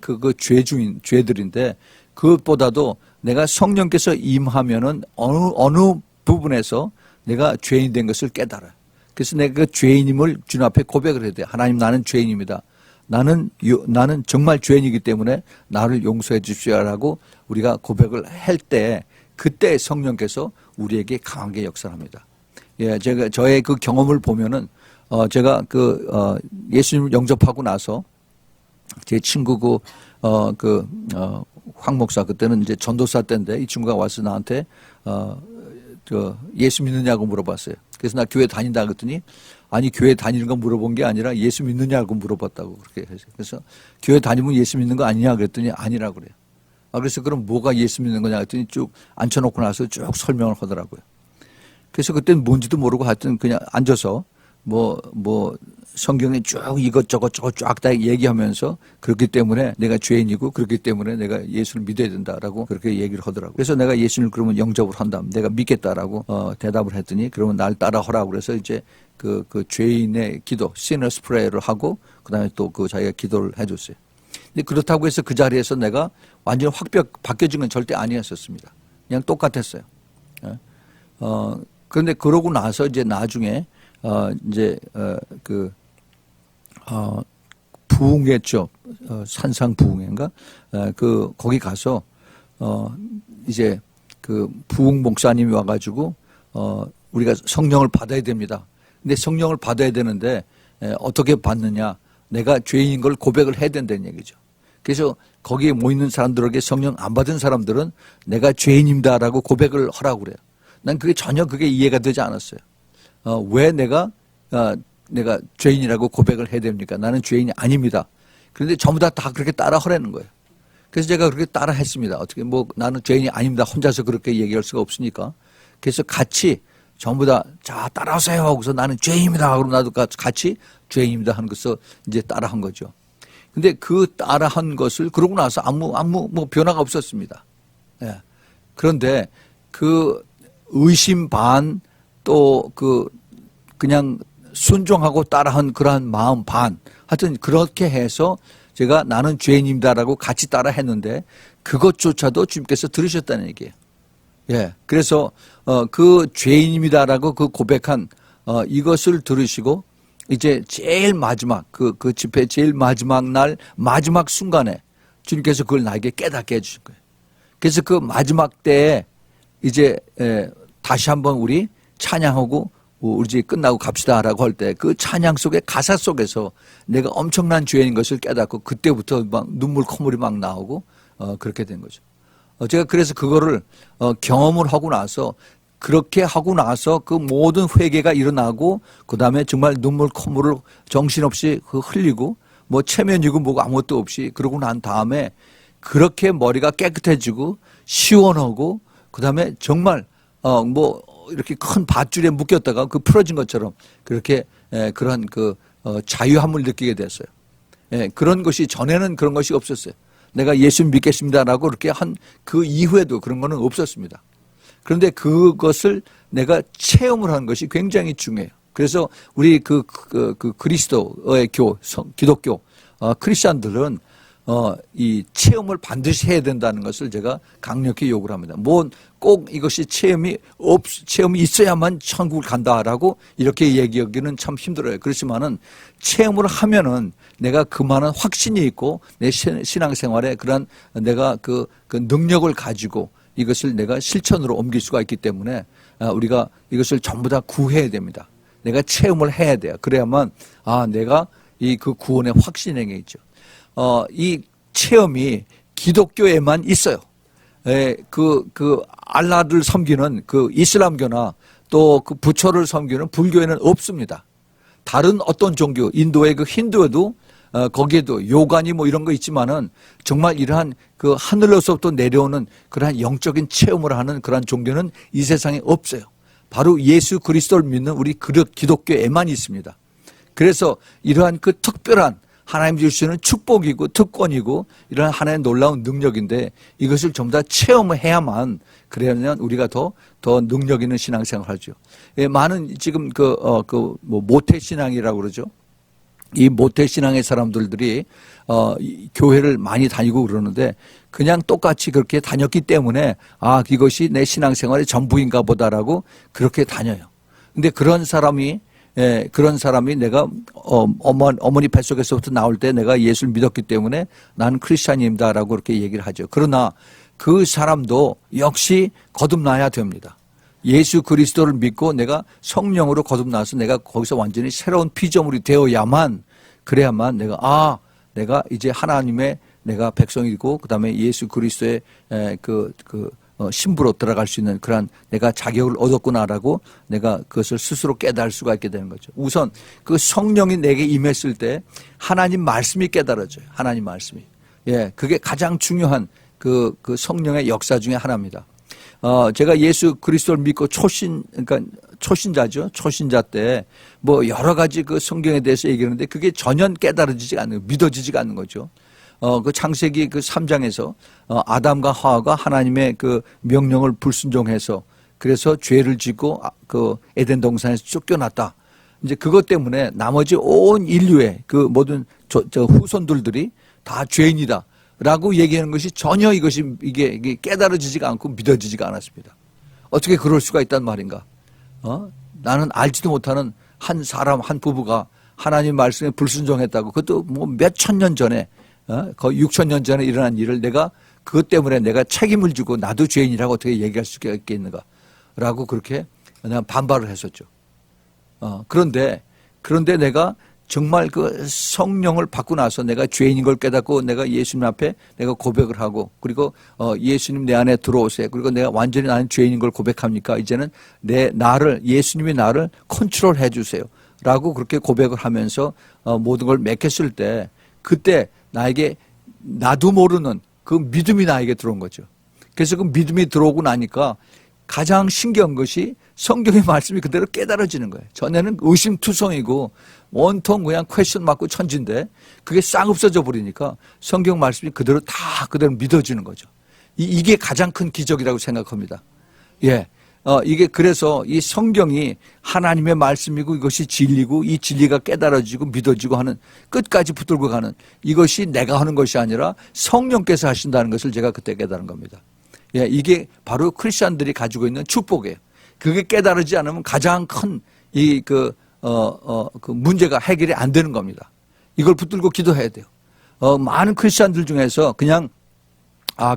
그 죄들인데 그것보다도 내가 성령께서 임하면은 어느 부분에서 내가 죄인 된 것을 깨달아요. 그래서 내가 그 죄인임을 주님 앞에 고백을 해야 돼요. 하나님, 나는 죄인입니다. 나는 정말 죄인이기 때문에 나를 용서해 주십시오라고 우리가 고백을 할 때 그때 성령께서 우리에게 강하게 역사합니다. 예, 저의 그 경험을 보면은 제가 예수님을 영접하고 나서 제 친구 황 목사 그때는 이제 전도사 때인데 이 친구가 와서 나한테 예수 믿느냐고 물어봤어요. 그래서 나 교회 다닌다 그랬더니 아니 교회 다니는 거 물어본 게 아니라 예수 믿느냐고 물어봤다고 그렇게 해서 그래서 교회 다니면 예수 믿는 거 아니냐 그랬더니 아니라고 그래요. 그래서 그럼 뭐가 예수 믿는 거냐 그랬더니 쭉 앉혀놓고 나서 쭉 설명을 하더라고요. 그래서 그때는 뭔지도 모르고 하여튼 그냥 앉아서 뭐 성경에 쭉 이것저것 쫙 다 얘기하면서 그렇기 때문에 내가 죄인이고 그렇기 때문에 내가 예수를 믿어야 된다라고 그렇게 얘기를 하더라고요. 그래서 내가 예수를 그러면 영접을 한다면 내가 믿겠다라고 대답을 했더니 그러면 날 따라하라고 그래서 이제 그 죄인의 기도, sinners prayer를 하고 그다음에 또 그 자기가 기도를 해줬어요. 근데 그렇다고 해서 그 자리에서 내가 완전히 확 바뀌어진 건 절대 아니었었습니다. 그냥 똑같았어요. 그런데 그러고 나서 이제 나중에 부흥회죠. 산상 부흥회인가? 거기 가서, 이제 부흥 목사님이 와가지고, 우리가 성령을 받아야 됩니다. 근데 성령을 받아야 되는데, 어떻게 받느냐? 내가 죄인인 걸 고백을 해야 된다는 얘기죠. 그래서 거기에 모이는 사람들에게 성령 안 받은 사람들은 내가 죄인입니다라고 고백을 하라고 그래요. 난 전혀 그게 이해가 되지 않았어요. 왜 내가 죄인이라고 고백을 해야 됩니까? 나는 죄인이 아닙니다. 그런데 전부 다 그렇게 따라 하라는 거예요. 그래서 제가 그렇게 따라 했습니다. 어떻게 나는 죄인이 아닙니다. 혼자서 그렇게 얘기할 수가 없으니까. 그래서 같이 전부 다 자 따라하세요 하고서 나는 죄인입니다. 그럼 나도 같이 죄인입니다 하는 것을 이제 따라 한 거죠. 근데 그 따라 한 것을 그러고 나서 아무 변화가 없었습니다. 예. 그런데 그 의심 반 또 그냥 순종하고 따라한 그러한 마음 반 하여튼 그렇게 해서 제가 나는 죄인입니다라고 같이 따라 했는데 그것조차도 주님께서 들으셨다는 얘기예요. 예. 그래서 그 죄인입니다라고 그 고백한 이것을 들으시고 이제 제일 마지막 그 집회 제일 마지막 날 마지막 순간에 주님께서 그걸 나에게 깨닫게 해주신 거예요. 그래서 그 마지막 때에 이제 다시 한번 우리 찬양하고 우리 집 끝나고 갑시다라고 할 때 그 찬양 속의 가사 속에서 내가 엄청난 죄인인 것을 깨닫고 그때부터 막 눈물 콧물이 막 나오고 그렇게 된 거죠. 제가 그래서 그거를 경험을 하고 나서 그렇게 하고 나서 그 모든 회개가 일어나고 그다음에 정말 눈물 콧물을 정신없이 흘리고 뭐 체면이고 뭐고 아무것도 없이 그러고 난 다음에 그렇게 머리가 깨끗해지고 시원하고 그다음에 정말 뭐 이렇게 큰 밧줄에 묶였다가 그 풀어진 것처럼 그렇게 그런 그 자유함을 느끼게 됐어요. 그런 것이 전에는 그런 것이 없었어요. 내가 예수 믿겠습니다라고 그렇게 한 그 이후에도 그런 거는 없었습니다. 그런데 그것을 내가 체험을 하는 것이 굉장히 중요해요. 그래서 우리 그 그리스도의 기독교 크리스천들은 이 체험을 반드시 해야 된다는 것을 제가 강력히 요구를 합니다. 뭐 꼭 이것이 체험이 있어야만 천국을 간다라고 이렇게 얘기하기는 참 힘들어요. 그렇지만은 체험을 하면은 내가 그만한 확신이 있고 내 신앙생활에 그런 내가 그 능력을 가지고 이것을 내가 실천으로 옮길 수가 있기 때문에 우리가 이것을 전부 다 구해야 됩니다. 내가 체험을 해야 돼요. 그래야만 내가 이 그 구원의 확신이 있죠. 이 체험이 기독교에만 있어요. 알라를 섬기는 그 이슬람교나 또 그 부처를 섬기는 불교에는 없습니다. 다른 어떤 종교, 인도의 그 힌두에도 거기에도 요가니 뭐 이런 거 있지만은 정말 이러한 그 하늘로서부터 내려오는 그러한 영적인 체험을 하는 그러한 종교는 이 세상에 없어요. 바로 예수 그리스도를 믿는 우리 기독교에만 있습니다. 그래서 이러한 그 특별한 하나님 주시는 축복이고 특권이고 이런 하나의 놀라운 능력인데 이것을 전부 다 체험을 해야만 그러면 우리가 더 능력 있는 신앙생활을 하죠. 많은 지금 뭐 모태신앙이라고 그러죠. 이 모태신앙의 사람들이 교회를 많이 다니고 그러는데 그냥 똑같이 그렇게 다녔기 때문에 이것이 내 신앙생활의 전부인가 보다라고 그렇게 다녀요. 근데 그런 사람이 내가 어머니 뱃속에서부터 나올 때 내가 예수를 믿었기 때문에 나는 크리스찬입니다라고 그렇게 얘기를 하죠. 그러나 그 사람도 역시 거듭나야 됩니다. 예수 그리스도를 믿고 내가 성령으로 거듭나서 내가 거기서 완전히 새로운 피조물이 되어야만 그래야만 내가 이제 하나님의 내가 백성이고 그다음에 예수 그리스도의 신부로 들어갈 수 있는 그러한 내가 자격을 얻었구나라고 내가 그것을 스스로 깨달을 수가 있게 되는 거죠. 우선 그 성령이 내게 임했을 때 하나님 말씀이 깨달아져요. 하나님 말씀이. 그게 가장 중요한 그 성령의 역사 중에 하나입니다. 제가 예수 그리스도를 믿고 초신자죠. 초신자 때 뭐 여러 가지 그 성경에 대해서 얘기하는데 그게 전혀 깨달아지지가 않는, 믿어지지가 않는 거죠. 그 창세기 그 3장에서 아담과 하와가 하나님의 그 명령을 불순종해서 그래서 죄를 짓고 그 에덴 동산에서 쫓겨났다. 이제 그것 때문에 나머지 온 인류의 그 모든 후손들이 다 죄인이다. 라고 얘기하는 것이 전혀 이게 깨달아지지가 않고 믿어지지가 않았습니다. 어떻게 그럴 수가 있단 말인가? 나는 알지도 못하는 한 사람, 한 부부가 하나님 말씀에 불순종했다고 그것도 뭐 몇천 년 전에 거의 6천 년 전에 일어난 일을 내가 그것 때문에 내가 책임을 지고 나도 죄인이라고 어떻게 얘기할 수가 있겠는가? 라고 그렇게 내가 반발을 했었죠. 그런데 내가 정말 그 성령을 받고 나서 내가 죄인인 걸 깨닫고 내가 예수님 앞에 내가 고백을 하고 그리고 예수님 내 안에 들어오세요. 그리고 내가 완전히 나는 죄인인 걸 고백합니까? 이제는 예수님이 나를 컨트롤해 주세요. 라고 그렇게 고백을 하면서 모든 걸 맺혔을 때 그때 나에게 나도 모르는 그 믿음이 나에게 들어온 거죠. 그래서 그 믿음이 들어오고 나니까 가장 신기한 것이 성경의 말씀이 그대로 깨달아지는 거예요. 전에는 의심투성이고 온통 그냥 퀘스천 맞고 천진데 그게 싹 없어져 버리니까 성경 말씀이 그대로 믿어지는 거죠. 이게 가장 큰 기적이라고 생각합니다. 이게 그래서 이 성경이 하나님의 말씀이고 이것이 진리고 이 진리가 깨달아지고 믿어지고 하는 끝까지 붙들고 가는 이것이 내가 하는 것이 아니라 성령께서 하신다는 것을 제가 그때 깨달은 겁니다. 이게 바로 크리스천들이 가지고 있는 축복이에요. 그게 깨달아지지 않으면 가장 큰 그 문제가 해결이 안 되는 겁니다. 이걸 붙들고 기도해야 돼요. 많은 크리스천들 중에서 그냥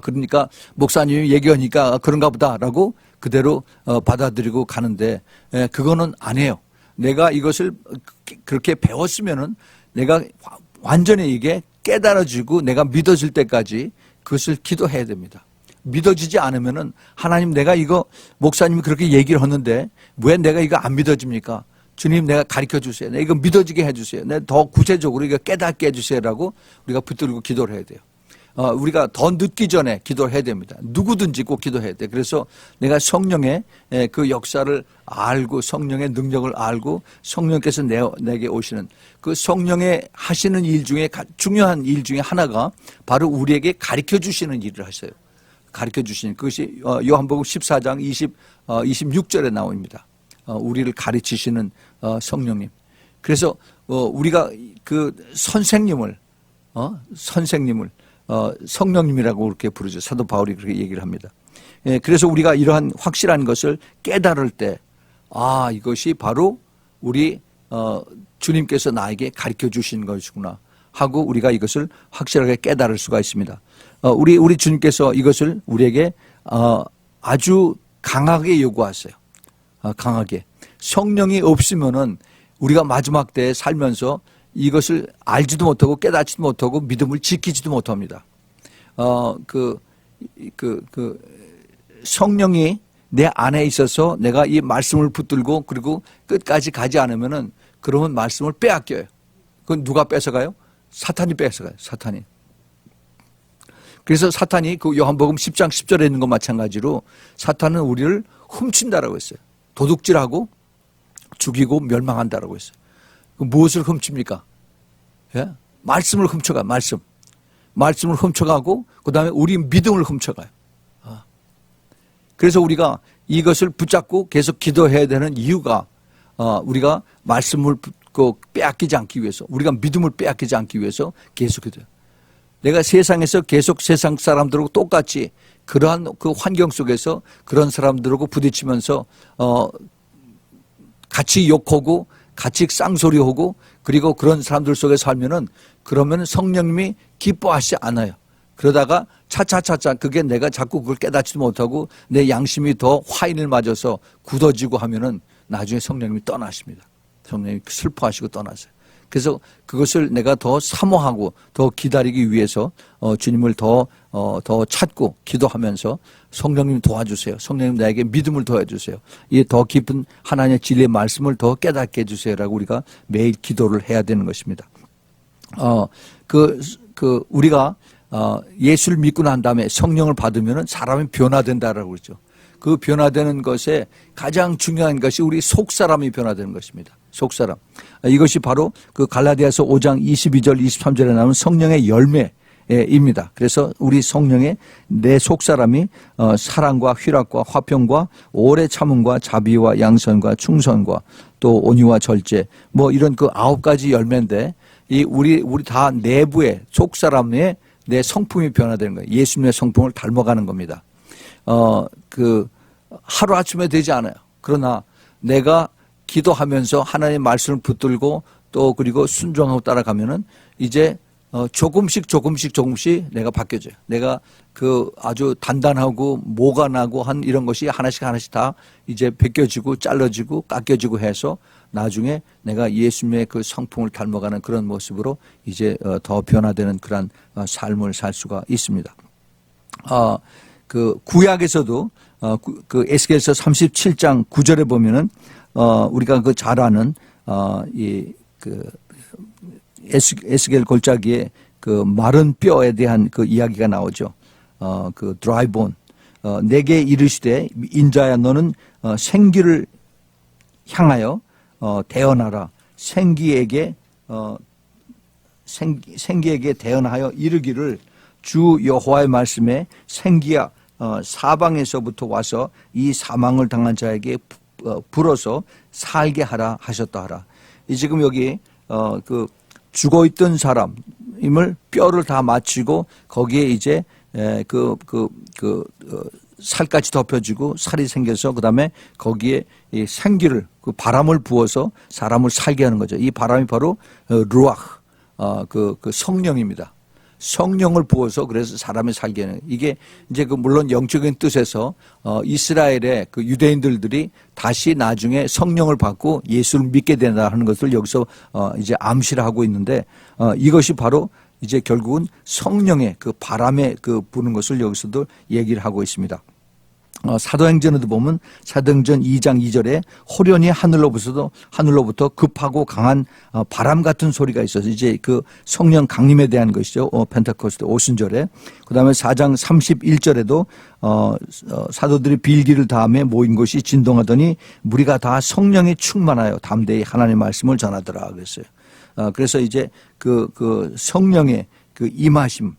그러니까 목사님이 얘기하니까 그런가 보다라고 그대로 받아들이고 가는데 그거는 안 해요. 내가 이것을 그렇게 배웠으면은 내가 완전히 이게 깨달아지고 내가 믿어질 때까지 그것을 기도해야 됩니다. 믿어지지 않으면은 하나님 내가 이거 목사님이 그렇게 얘기를 하는데 왜 내가 이거 안 믿어집니까? 주님 내가 가르쳐 주세요. 내가 이거 믿어지게 해 주세요. 내가 더 구체적으로 이거 깨닫게 해 주세요라고 우리가 붙들고 기도를 해야 돼요. 우리가 더 늦기 전에 기도를 해야 됩니다. 누구든지 꼭 기도해야 돼. 그래서 내가 성령의 그 역사를 알고 성령의 능력을 알고 성령께서 내게 오시는 그 성령의 하시는 일 중에 중요한 일 중에 하나가 바로 우리에게 가르쳐 주시는 일을 하세요. 가르쳐 주시는 그것이 요한복음 14장 26절에 나옵니다. 우리를 가르치시는 성령님. 그래서 우리가 그 선생님을 성령님이라고 그렇게 부르죠. 사도 바울이 그렇게 얘기를 합니다. 그래서 우리가 이러한 확실한 것을 깨달을 때, 이것이 바로 우리 주님께서 나에게 가르쳐 주신 것이구나 하고 우리가 이것을 확실하게 깨달을 수가 있습니다. 우리 주님께서 이것을 우리에게 아주 강하게 요구하세요. 강하게. 성령이 없으면은 우리가 마지막 때에 살면서 이것을 알지도 못하고 깨닫지도 못하고 믿음을 지키지도 못합니다. 성령이 내 안에 있어서 내가 이 말씀을 붙들고 그리고 끝까지 가지 않으면은 그러면 말씀을 빼앗겨요. 그건 누가 뺏어가요? 사탄이 뺏어가요. 사탄이. 그래서 사탄이 그 요한복음 10장 10절에 있는 것 마찬가지로 사탄은 우리를 훔친다라고 했어요. 도둑질하고 죽이고 멸망한다라고 했어요. 무엇을 훔칩니까? 예? 말씀을 훔쳐가, 말씀을 훔쳐가고, 그 다음에 우리 믿음을 훔쳐가요. 그래서 우리가 이것을 붙잡고 계속 기도해야 되는 이유가, 우리가 말씀을 빼앗기지 않기 위해서, 우리가 믿음을 빼앗기지 않기 위해서 계속 기도해요. 내가 세상에서 계속 세상 사람들하고 똑같이 그러한 그 환경 속에서 그런 사람들하고 부딪히면서, 같이 욕하고, 같이 쌍소리하고 그리고 그런 사람들 속에 살면은 그러면 성령님이 기뻐하시지 않아요. 그러다가 차차차차 그게 내가 자꾸 그걸 깨닫지도 못하고 내 양심이 더 화인을 맞아서 굳어지고 하면은 나중에 성령님이 떠나십니다. 성령님이 슬퍼하시고 떠나세요. 그래서 그것을 내가 더 사모하고 더 기다리기 위해서 주님을 더 찾고 기도하면서 성령님 도와주세요. 성령님 나에게 믿음을 도와주세요. 이 더 깊은 하나님의 진리의 말씀을 더 깨닫게 해주세요라고 우리가 매일 기도를 해야 되는 것입니다. 우리가 예수를 믿고 난 다음에 성령을 받으면 사람이 변화된다라고 그러죠. 그 변화되는 것에 가장 중요한 것이 우리 속사람이 변화되는 것입니다. 속사람. 이것이 바로 그 갈라디아서 5장 22절 23절에 나오는 성령의 열매입니다. 그래서 우리 성령의 내 속사람이 사랑과 휘락과 화평과 오래 참음과 자비와 양선과 충성과 또 온유와 절제 뭐 이런 그 9가지 열매인데 우리 다 내부의 속사람의 내 성품이 변화되는 거예요. 예수님의 성품을 닮아가는 겁니다. 하루아침에 되지 않아요. 그러나 내가 기도하면서 하나님의 말씀을 붙들고 또 그리고 순종하고 따라가면은 이제 조금씩 내가 바뀌어져요. 내가 아주 단단하고 모가 나고 한 이런 것이 하나씩 다 이제 벗겨지고 잘라지고 깎여지고 해서 나중에 내가 예수님의 그 성품을 닮아가는 그런 모습으로 이제 더 변화되는 그런 삶을 살 수가 있습니다. 구약에서도 그 에스겔서 37장 9절에 보면은 우리가 잘 아는 에스겔 골짜기에 그 마른 뼈에 대한 그 이야기가 나오죠. 드라이 본. 내게 이르시되 인자야 너는 생기를 향하여 대언하라. 생기에게 대언하여 이르기를 주 여호와의 말씀에 생기야 사방에서부터 와서 이 사망을 당한 자에게 불어서 살게 하라 하셨다 하라. 지금 여기 죽어있던 사람임을 뼈를 다 맞추고 거기에 이제 살까지 덮여지고 살이 생겨서 그 다음에 거기에 이 생기를 바람을 부어서 사람을 살게 하는 거죠. 이 바람이 바로 루아흐 그 성령입니다. 성령을 부어서 그래서 사람을 살게 하는 이게 이제 그 물론 영적인 뜻에서 이스라엘의 그 유대인들이 다시 나중에 성령을 받고 예수를 믿게 된다 하는 것을 여기서 이제 암시를 하고 있는데 이것이 바로 이제 결국은 성령의 그 바람에 그 부는 것을 여기서도 얘기를 하고 있습니다. 사도행전에도 보면 사도행전 2장 2절에 호련히 하늘로부터 급하고 강한 바람 같은 소리가 있어서 이제 그 성령 강림에 대한 것이죠. 펜테코스테 오순절에. 그다음에 4장 31절에도 사도들이 빌기를 다음에 모인 것이 진동하더니 무리가 다 성령에 충만하여 담대히 하나님의 말씀을 전하더라 그랬어요. 그래서 이제 그 성령의 그 임하심을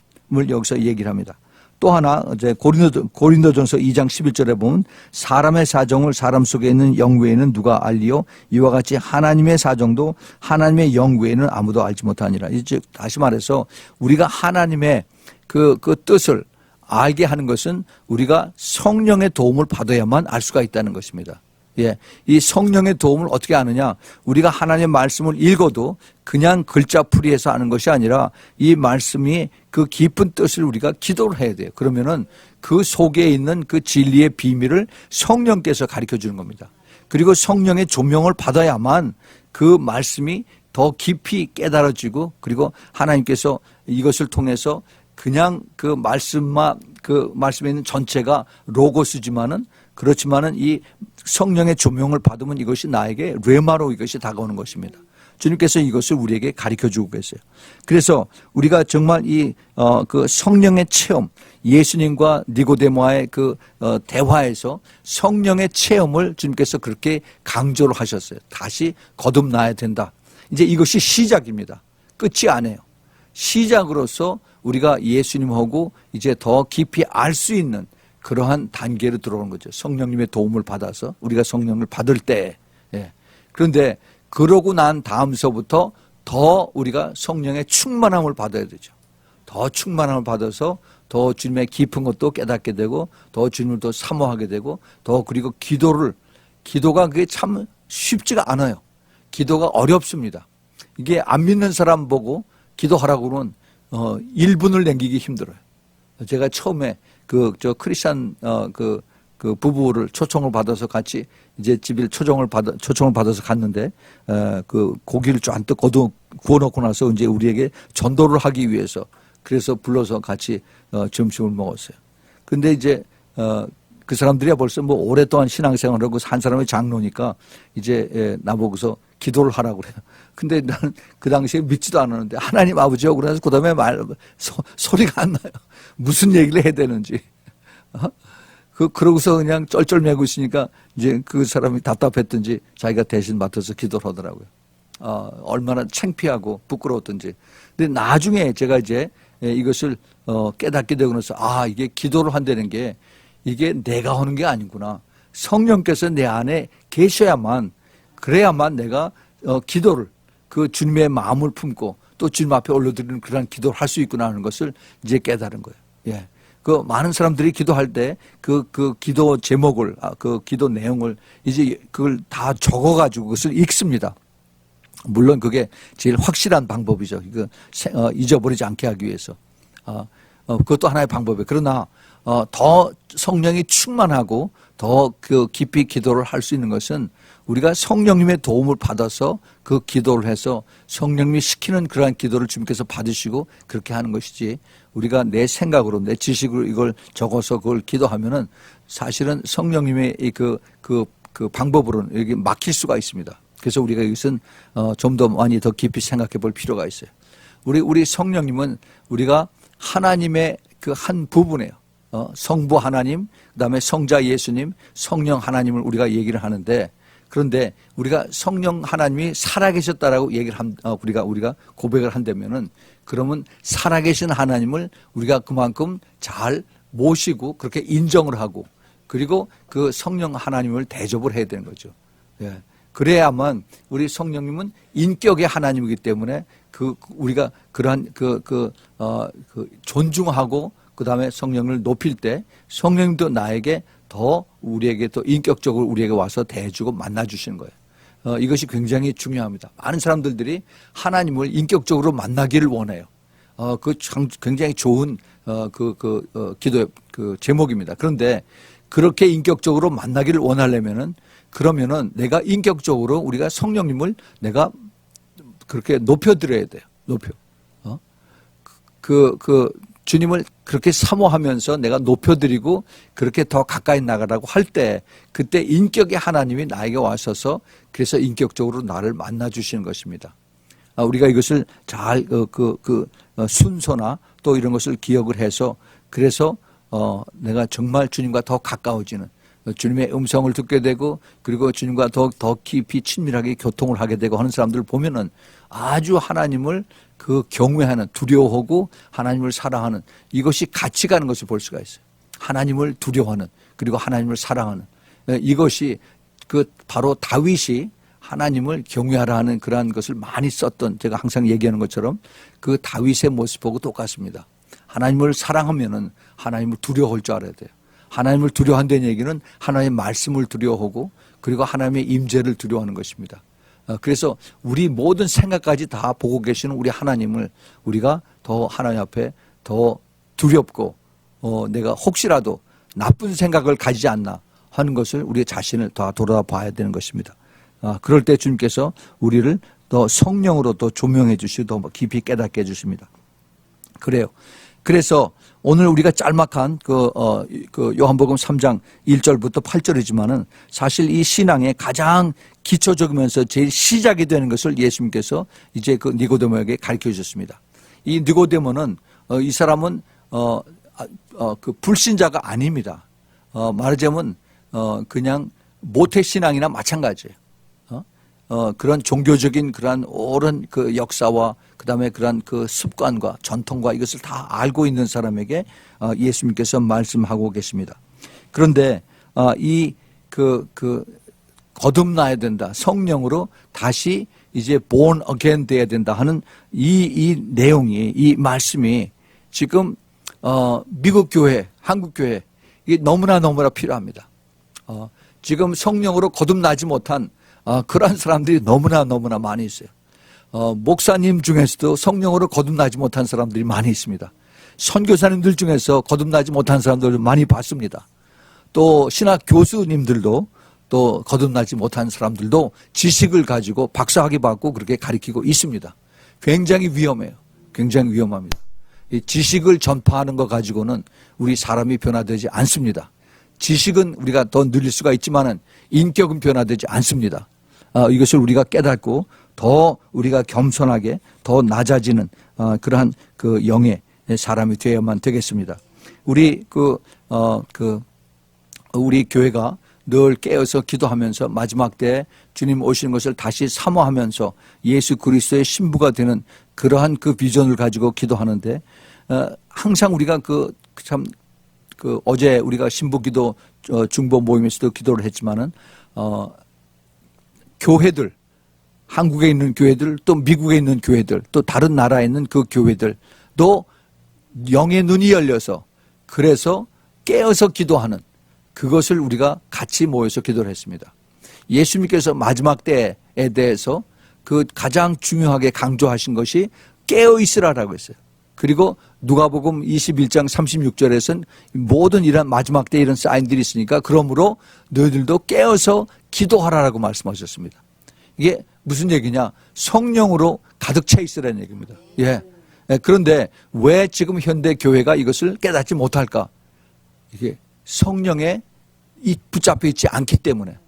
여기서 얘기를 합니다. 또 하나 이제 고린도전서 2장 11절에 보면 사람의 사정을 사람 속에 있는 영 외에는 누가 알리요 이와 같이 하나님의 사정도 하나님의 영 외에는 아무도 알지 못하니라. 이제 다시 말해서 우리가 하나님의 그 뜻을 알게 하는 것은 우리가 성령의 도움을 받아야만 알 수가 있다는 것입니다. 예, 이 성령의 도움을 어떻게 아느냐? 우리가 하나님의 말씀을 읽어도 그냥 글자풀이해서 아는 것이 아니라 이 말씀이 그 깊은 뜻을 우리가 기도를 해야 돼요. 그러면은 그 속에 있는 그 진리의 비밀을 성령께서 가르쳐 주는 겁니다. 그리고 성령의 조명을 받아야만 그 말씀이 더 깊이 깨달아지고 그리고 하나님께서 이것을 통해서 그냥 그 말씀에 있는 전체가 로고스지만은 그렇지만은 이 성령의 조명을 받으면 이것이 나에게 레마로 이것이 다가오는 것입니다. 주님께서 이것을 우리에게 가르쳐 주고 계세요. 그래서 우리가 정말 그 성령의 체험, 예수님과 니고데모와의 그 대화에서 성령의 체험을 주님께서 그렇게 강조를 하셨어요. 다시 거듭나야 된다. 이제 이것이 시작입니다. 끝이 아니에요. 시작으로서 우리가 예수님하고 이제 더 깊이 알 수 있는 그러한 단계로 들어오는 거죠. 성령님의 도움을 받아서 우리가 성령을 받을 때. 예. 그런데 그러고 난 다음서부터 더 우리가 성령의 충만함을 받아야 되죠. 더 충만함을 받아서 더 주님의 깊은 것도 깨닫게 되고 더 주님을 더 사모하게 되고 더 그리고 기도가 그게 참 쉽지가 않아요. 기도가 어렵습니다. 이게 안 믿는 사람 보고 기도하라고 그러면 1분을 남기기 힘들어요. 제가 처음에 크리스찬 그 부부를 초청을 받아서 같이 이제 집에 초청을 받아서 갔는데 그 고기를 잔뜩 구워놓고 나서 이제 우리에게 전도를 하기 위해서 그래서 불러서 같이 점심을 먹었어요. 근데 이제 그 사람들이 벌써 뭐 오랫동안 신앙생활을 하고 한 사람의 장로니까 이제 나보고서 기도를 하라고 그래요. 근데 나는 그 당시에 믿지도 않았는데 하나님 아버지하고 그래서 그 다음에 소리가 안 나요. 무슨 얘기를 해야 되는지. 그러고서 그냥 쩔쩔매고 있으니까 이제 그 사람이 답답했던지 자기가 대신 맡아서 기도를 하더라고요. 얼마나 창피하고 부끄러웠던지. 근데 나중에 제가 이제 이것을 깨닫게 되고 나서 이게 기도를 한다는 게 이게 내가 하는 게 아니구나. 성령께서 내 안에 계셔야만 그래야만 내가 기도를 그 주님의 마음을 품고 또 주님 앞에 올려드리는 그런 기도를 할 수 있구나 하는 것을 이제 깨달은 거예요. 예. 그 많은 사람들이 기도할 때 그 기도 제목을 그 기도 내용을 이제 그걸 다 적어가지고 그것을 읽습니다. 물론 그게 제일 확실한 방법이죠. 잊어버리지 않게 하기 위해서. 그것도 하나의 방법이에요. 그러나 더 성령이 충만하고 더 그 깊이 기도를 할 수 있는 것은 우리가 성령님의 도움을 받아서 그 기도를 해서 성령님이 시키는 그러한 기도를 주님께서 받으시고 그렇게 하는 것이지 우리가 내 생각으로 내 지식으로 이걸 적어서 그걸 기도하면은 사실은 성령님의 그 방법으로는 여기 막힐 수가 있습니다. 그래서 우리가 이것은 좀 더 많이 더 깊이 생각해 볼 필요가 있어요. 우리 성령님은 우리가 하나님의 그 한 부분이에요. 성부 하나님, 그다음에 성자 예수님, 성령 하나님을 우리가 얘기를 하는데 그런데 우리가 성령 하나님이 살아계셨다라고 얘기를 우리가 고백을 한다면은 그러면 살아계신 하나님을 우리가 그만큼 잘 모시고 그렇게 인정을 하고 그리고 그 성령 하나님을 대접을 해야 되는 거죠. 예. 그래야만 우리 성령님은 인격의 하나님이기 때문에 우리가 그러한 존중하고 그 다음에 성령을 높일 때 성령님도 나에게 더 우리에게 또 인격적으로 우리에게 와서 대해주고 만나주시는 거예요. 이것이 굉장히 중요합니다. 많은 사람들이 하나님을 인격적으로 만나기를 원해요. 굉장히 좋은 기도의 제목입니다. 그런데 그렇게 인격적으로 만나기를 원하려면은 그러면은 내가 인격적으로 우리가 성령님을 내가 그렇게 높여드려야 돼요. 주님을 그렇게 사모하면서 내가 높여드리고 그렇게 더 가까이 나가라고 할 때 그때 인격의 하나님이 나에게 와서서 그래서 인격적으로 나를 만나 주시는 것입니다. 우리가 이것을 잘 순서나 또 이런 것을 기억을 해서 그래서 내가 정말 주님과 더 가까워지는 주님의 음성을 듣게 되고 그리고 주님과 더 깊이 친밀하게 교통을 하게 되고 하는 사람들을 보면은 아주 하나님을 경외하는 두려워하고 하나님을 사랑하는 이것이 같이 가는 것을 볼 수가 있어요. 하나님을 두려워하는 그리고 하나님을 사랑하는 이것이 바로 다윗이 하나님을 경외하라 하는 그러한 것을 많이 썼던 제가 항상 얘기하는 것처럼 그 다윗의 모습하고 똑같습니다. 하나님을 사랑하면은 하나님을 두려워할 줄 알아야 돼요. 하나님을 두려워한다는 얘기는 하나님의 말씀을 두려워하고 그리고 하나님의 임재를 두려워하는 것입니다. 그래서 우리 모든 생각까지 다 보고 계시는 우리 하나님을 우리가 더 하나님 앞에 더 두렵고 내가 혹시라도 나쁜 생각을 가지지 않나 하는 것을 우리 자신을 더 돌아봐야 되는 것입니다. 그럴 때 주님께서 우리를 더 성령으로 더 조명해 주시고 더 깊이 깨닫게 해주십니다. 그래요. 그래서 오늘 우리가 짤막한 요한복음 3장 1절부터 8절이지만은 사실 이 신앙의 가장 기초적이면서 제일 시작이 되는 것을 예수님께서 이제 니고데모에게 가르쳐 주셨습니다. 이 니고데모는 이 사람은 불신자가 아닙니다. 말하자면 그냥 모태 신앙이나 마찬가지예요. 그런 종교적인 그러한 옳은 역사와 그다음에 그러한 습관과 전통과 이것을 다 알고 있는 사람에게 예수님께서 말씀하고 계십니다. 그런데 거듭나야 된다. 성령으로 다시 이제 born again 돼야 된다 하는 이 내용이 이 말씀이 지금 미국 교회, 한국 교회 이게 너무나 필요합니다. 지금 성령으로 거듭나지 못한 그러한 사람들이 너무나 많이 있어요. 목사님 중에서도 성령으로 거듭나지 못한 사람들이 많이 있습니다. 선교사님들 중에서 거듭나지 못한 사람들을 많이 봤습니다. 또 신학 교수님들도 또 거듭나지 못한 사람들도 지식을 가지고 박사학위 받고 그렇게 가르치고 있습니다. 굉장히 위험해요. 굉장히 위험합니다. 이 지식을 전파하는 것 가지고는 우리 사람이 변화되지 않습니다. 지식은 우리가 더 늘릴 수가 있지만은 인격은 변화되지 않습니다. 이것을 우리가 깨닫고 더 우리가 겸손하게 더 낮아지는 그러한 영의 사람이 되어야만 되겠습니다. 우리 우리 교회가 늘 깨어서 기도하면서 마지막 때 주님 오시는 것을 다시 사모하면서 예수 그리스도의 신부가 되는 그러한 비전을 가지고 기도하는데 항상 우리가 어제 우리가 신부기도 중보 모임에서도 기도를 했지만은 교회들 한국에 있는 교회들 또 미국에 있는 교회들 또 다른 나라에 있는 교회들도 영의 눈이 열려서 그래서 깨어서 기도하는 그것을 우리가 같이 모여서 기도를 했습니다. 예수님께서 마지막 때에 대해서 가장 중요하게 강조하신 것이 깨어 있으라라고 했어요. 그리고 누가복음 21장 36절에서는 모든 이런 마지막 때 이런 사인들이 있으니까 그러므로 너희들도 깨어서 기도하라라고 말씀하셨습니다. 이게 무슨 얘기냐? 성령으로 가득 차 있으라는 얘기입니다. 예. 그런데 왜 지금 현대 교회가 이것을 깨닫지 못할까? 이게 성령에 붙잡혀 있지 않기 때문에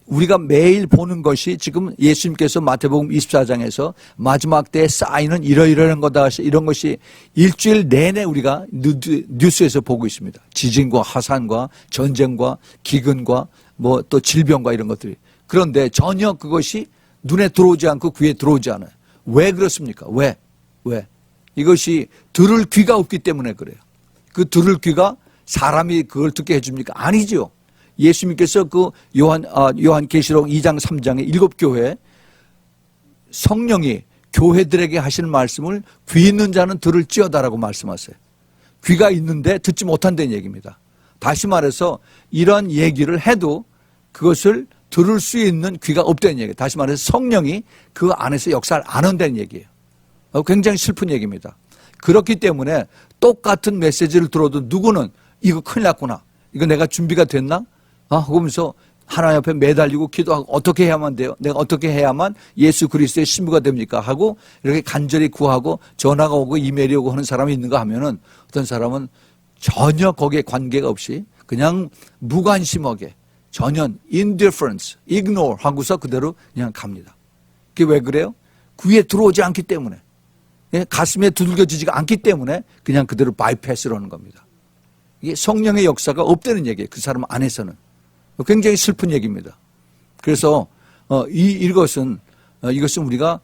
우리가 매일 보는 것이 지금 예수님께서 마태복음 24장에서 마지막 때에 쌓이는 이러이러한 거다 이런 것이 일주일 내내 우리가 뉴스에서 보고 있습니다. 지진과 화산과 전쟁과 기근과 뭐 또 질병과 이런 것들이. 그런데 전혀 그것이 눈에 들어오지 않고 귀에 들어오지 않아요. 왜 그렇습니까? 왜? 이것이 들을 귀가 없기 때문에 그래요. 들을 귀가 사람이 그걸 듣게 해줍니까? 아니죠. 예수님께서 요한계시록 2장 3장의 7교회 성령이 교회들에게 하시는 말씀을 귀 있는 자는 들을지어다라고 말씀하세요. 귀가 있는데 듣지 못한다는 얘기입니다. 다시 말해서 이런 얘기를 해도 그것을 들을 수 있는 귀가 없다는 얘기예요. 다시 말해서 성령이 그 안에서 역사를 안 한다는 얘기예요. 굉장히 슬픈 얘기입니다. 그렇기 때문에 똑같은 메시지를 들어도 누구는 이거 큰일 났구나. 이거 내가 준비가 됐나? 하면서 하나님 앞에 매달리고 기도하고 어떻게 해야만 돼요? 내가 어떻게 해야만 예수 그리스도의 신부가 됩니까? 하고 이렇게 간절히 구하고 전화가 오고 이메일이 오고 하는 사람이 있는가 하면은 어떤 사람은 전혀 거기에 관계가 없이 그냥 무관심하게 전혀 indifference, ignore 하고서 그대로 그냥 갑니다. 그게 왜 그래요? 귀에 들어오지 않기 때문에, 가슴에 두들겨지지가 않기 때문에 그냥 그대로 바이패스를 하는 겁니다. 이게 성령의 역사가 없다는 얘기예요. 그 사람 안에서는. 굉장히 슬픈 얘기입니다. 그래서 이것은 우리가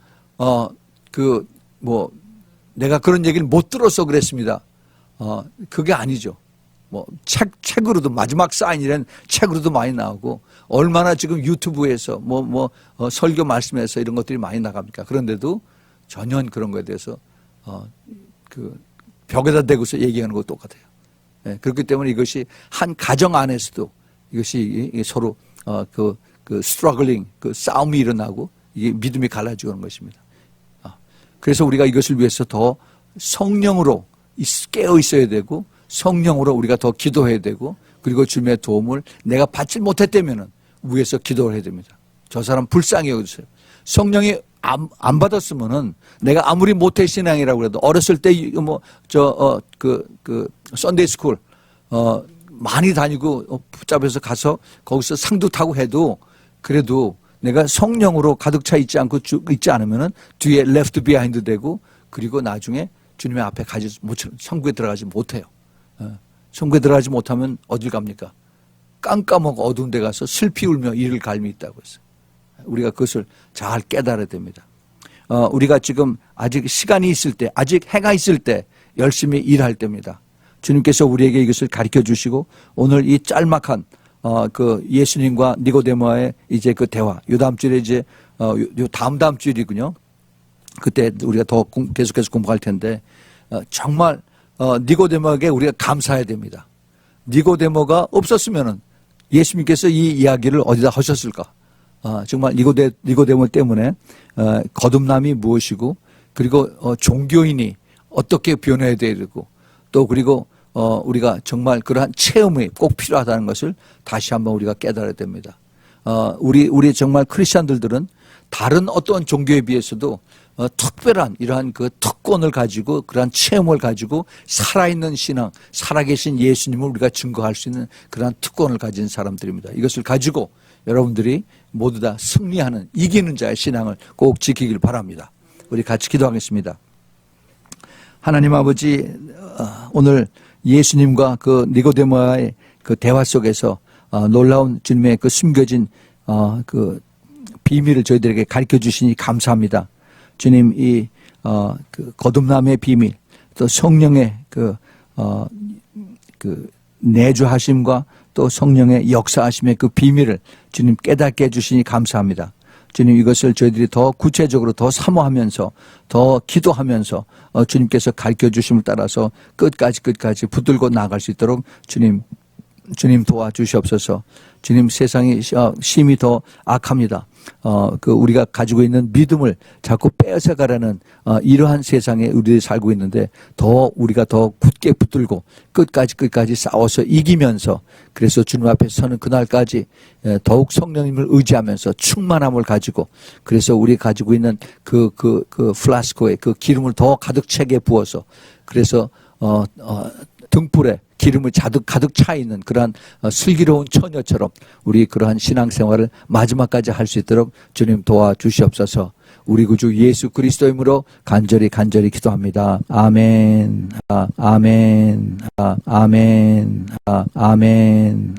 내가 그런 얘기를 못 들어서 그랬습니다. 그게 아니죠. 책으로도 마지막 사인이라는 책으로도 많이 나오고 얼마나 지금 유튜브에서 설교 말씀에서 이런 것들이 많이 나갑니까? 그런데도 전혀 그런 거에 대해서 벽에다 대고서 얘기하는 것도 똑같아요. 그렇기 때문에 이것이 한 가정 안에서도 이것이 서로 스트러글링, 싸움이 일어나고 이게 믿음이 갈라지고 하는 것입니다. 그래서 우리가 이것을 위해서 더 성령으로 깨어 있어야 되고 성령으로 우리가 더 기도해야 되고 그리고 주님의 도움을 내가 받지 못했다면은 위에서 기도를 해야 됩니다. 저 사람 불쌍히 여겨주세요. 성령이 안 받았으면은 내가 아무리 모태 신앙이라고 해도 어렸을 때 썬데이 스쿨 많이 다니고 붙잡아서 가서 거기서 상도 타고 해도 그래도 내가 성령으로 가득 차 있지 않으면은 뒤에 left behind 되고 그리고 나중에 주님의 앞에 천국에 들어가지 못해요. 천국에 들어가지 못하면 어딜 갑니까? 깜깜하고 어두운 데 가서 슬피 울며 이를 갈미 있다고 했어요. 우리가 그것을 잘 깨달아야 됩니다. 우리가 지금 아직 시간이 있을 때, 아직 해가 있을 때 열심히 일할 때입니다. 주님께서 우리에게 이것을 가르쳐 주시고 오늘 이 짤막한 예수님과 니고데모와의 이제 그 대화, 요 다음 주에 이제 요 다음 주일이군요. 그때 우리가 더 계속해서 공부할 텐데 정말 니고데모에게 우리가 감사해야 됩니다. 니고데모가 없었으면은 예수님께서 이 이야기를 어디다 하셨을까? 정말 니고데모 때문에 거듭남이 무엇이고 그리고 종교인이 어떻게 변해야 되고 또 그리고 우리가 정말 그러한 체험이 꼭 필요하다는 것을 다시 한번 우리가 깨달아야 됩니다. 우리 정말 크리스천들은 다른 어떤 종교에 비해서도 특별한 이러한 그 특권을 가지고 그러한 체험을 가지고 살아있는 신앙, 살아계신 예수님을 우리가 증거할 수 있는 그러한 특권을 가진 사람들입니다. 이것을 가지고 여러분들이 모두 다 승리하는 이기는 자의 신앙을 꼭 지키길 바랍니다. 우리 같이 기도하겠습니다. 하나님 아버지, 오늘 예수님과 그 니고데모와의 그 대화 속에서 놀라운 주님의 그 숨겨진 그 비밀을 저희들에게 가르쳐 주시니 감사합니다. 주님, 그 거듭남의 비밀, 또 성령의 그 내주하심과 또 성령의 역사하심의 그 비밀을 주님 깨닫게 해주시니 감사합니다. 주님, 이것을 저희들이 더 구체적으로 더 사모하면서 더 기도하면서 주님께서 가르쳐 주심을 따라서 끝까지 붙들고 나아갈 수 있도록 주님 도와주시옵소서. 주님, 세상이 심히 더 악합니다. 우리가 가지고 있는 믿음을 자꾸 빼앗아가라는 이러한 세상에 우리들이 살고 있는데 우리가 더 굳게 붙들고 끝까지 싸워서 이기면서 그래서 주님 앞에 서는 그날까지 더욱 성령님을 의지하면서 충만함을 가지고 그래서 우리 가지고 있는 그 플라스코에 그 기름을 더 가득 차게 부어서 그래서 등불에 기름을 가득 차 있는 그러한 슬기로운 처녀처럼 우리 그러한 신앙생활을 마지막까지 할 수 있도록 주님 도와주시옵소서. 우리 구주 예수 그리스도의 이름으로 간절히 기도합니다. 아멘. 아멘. 아멘. 아멘.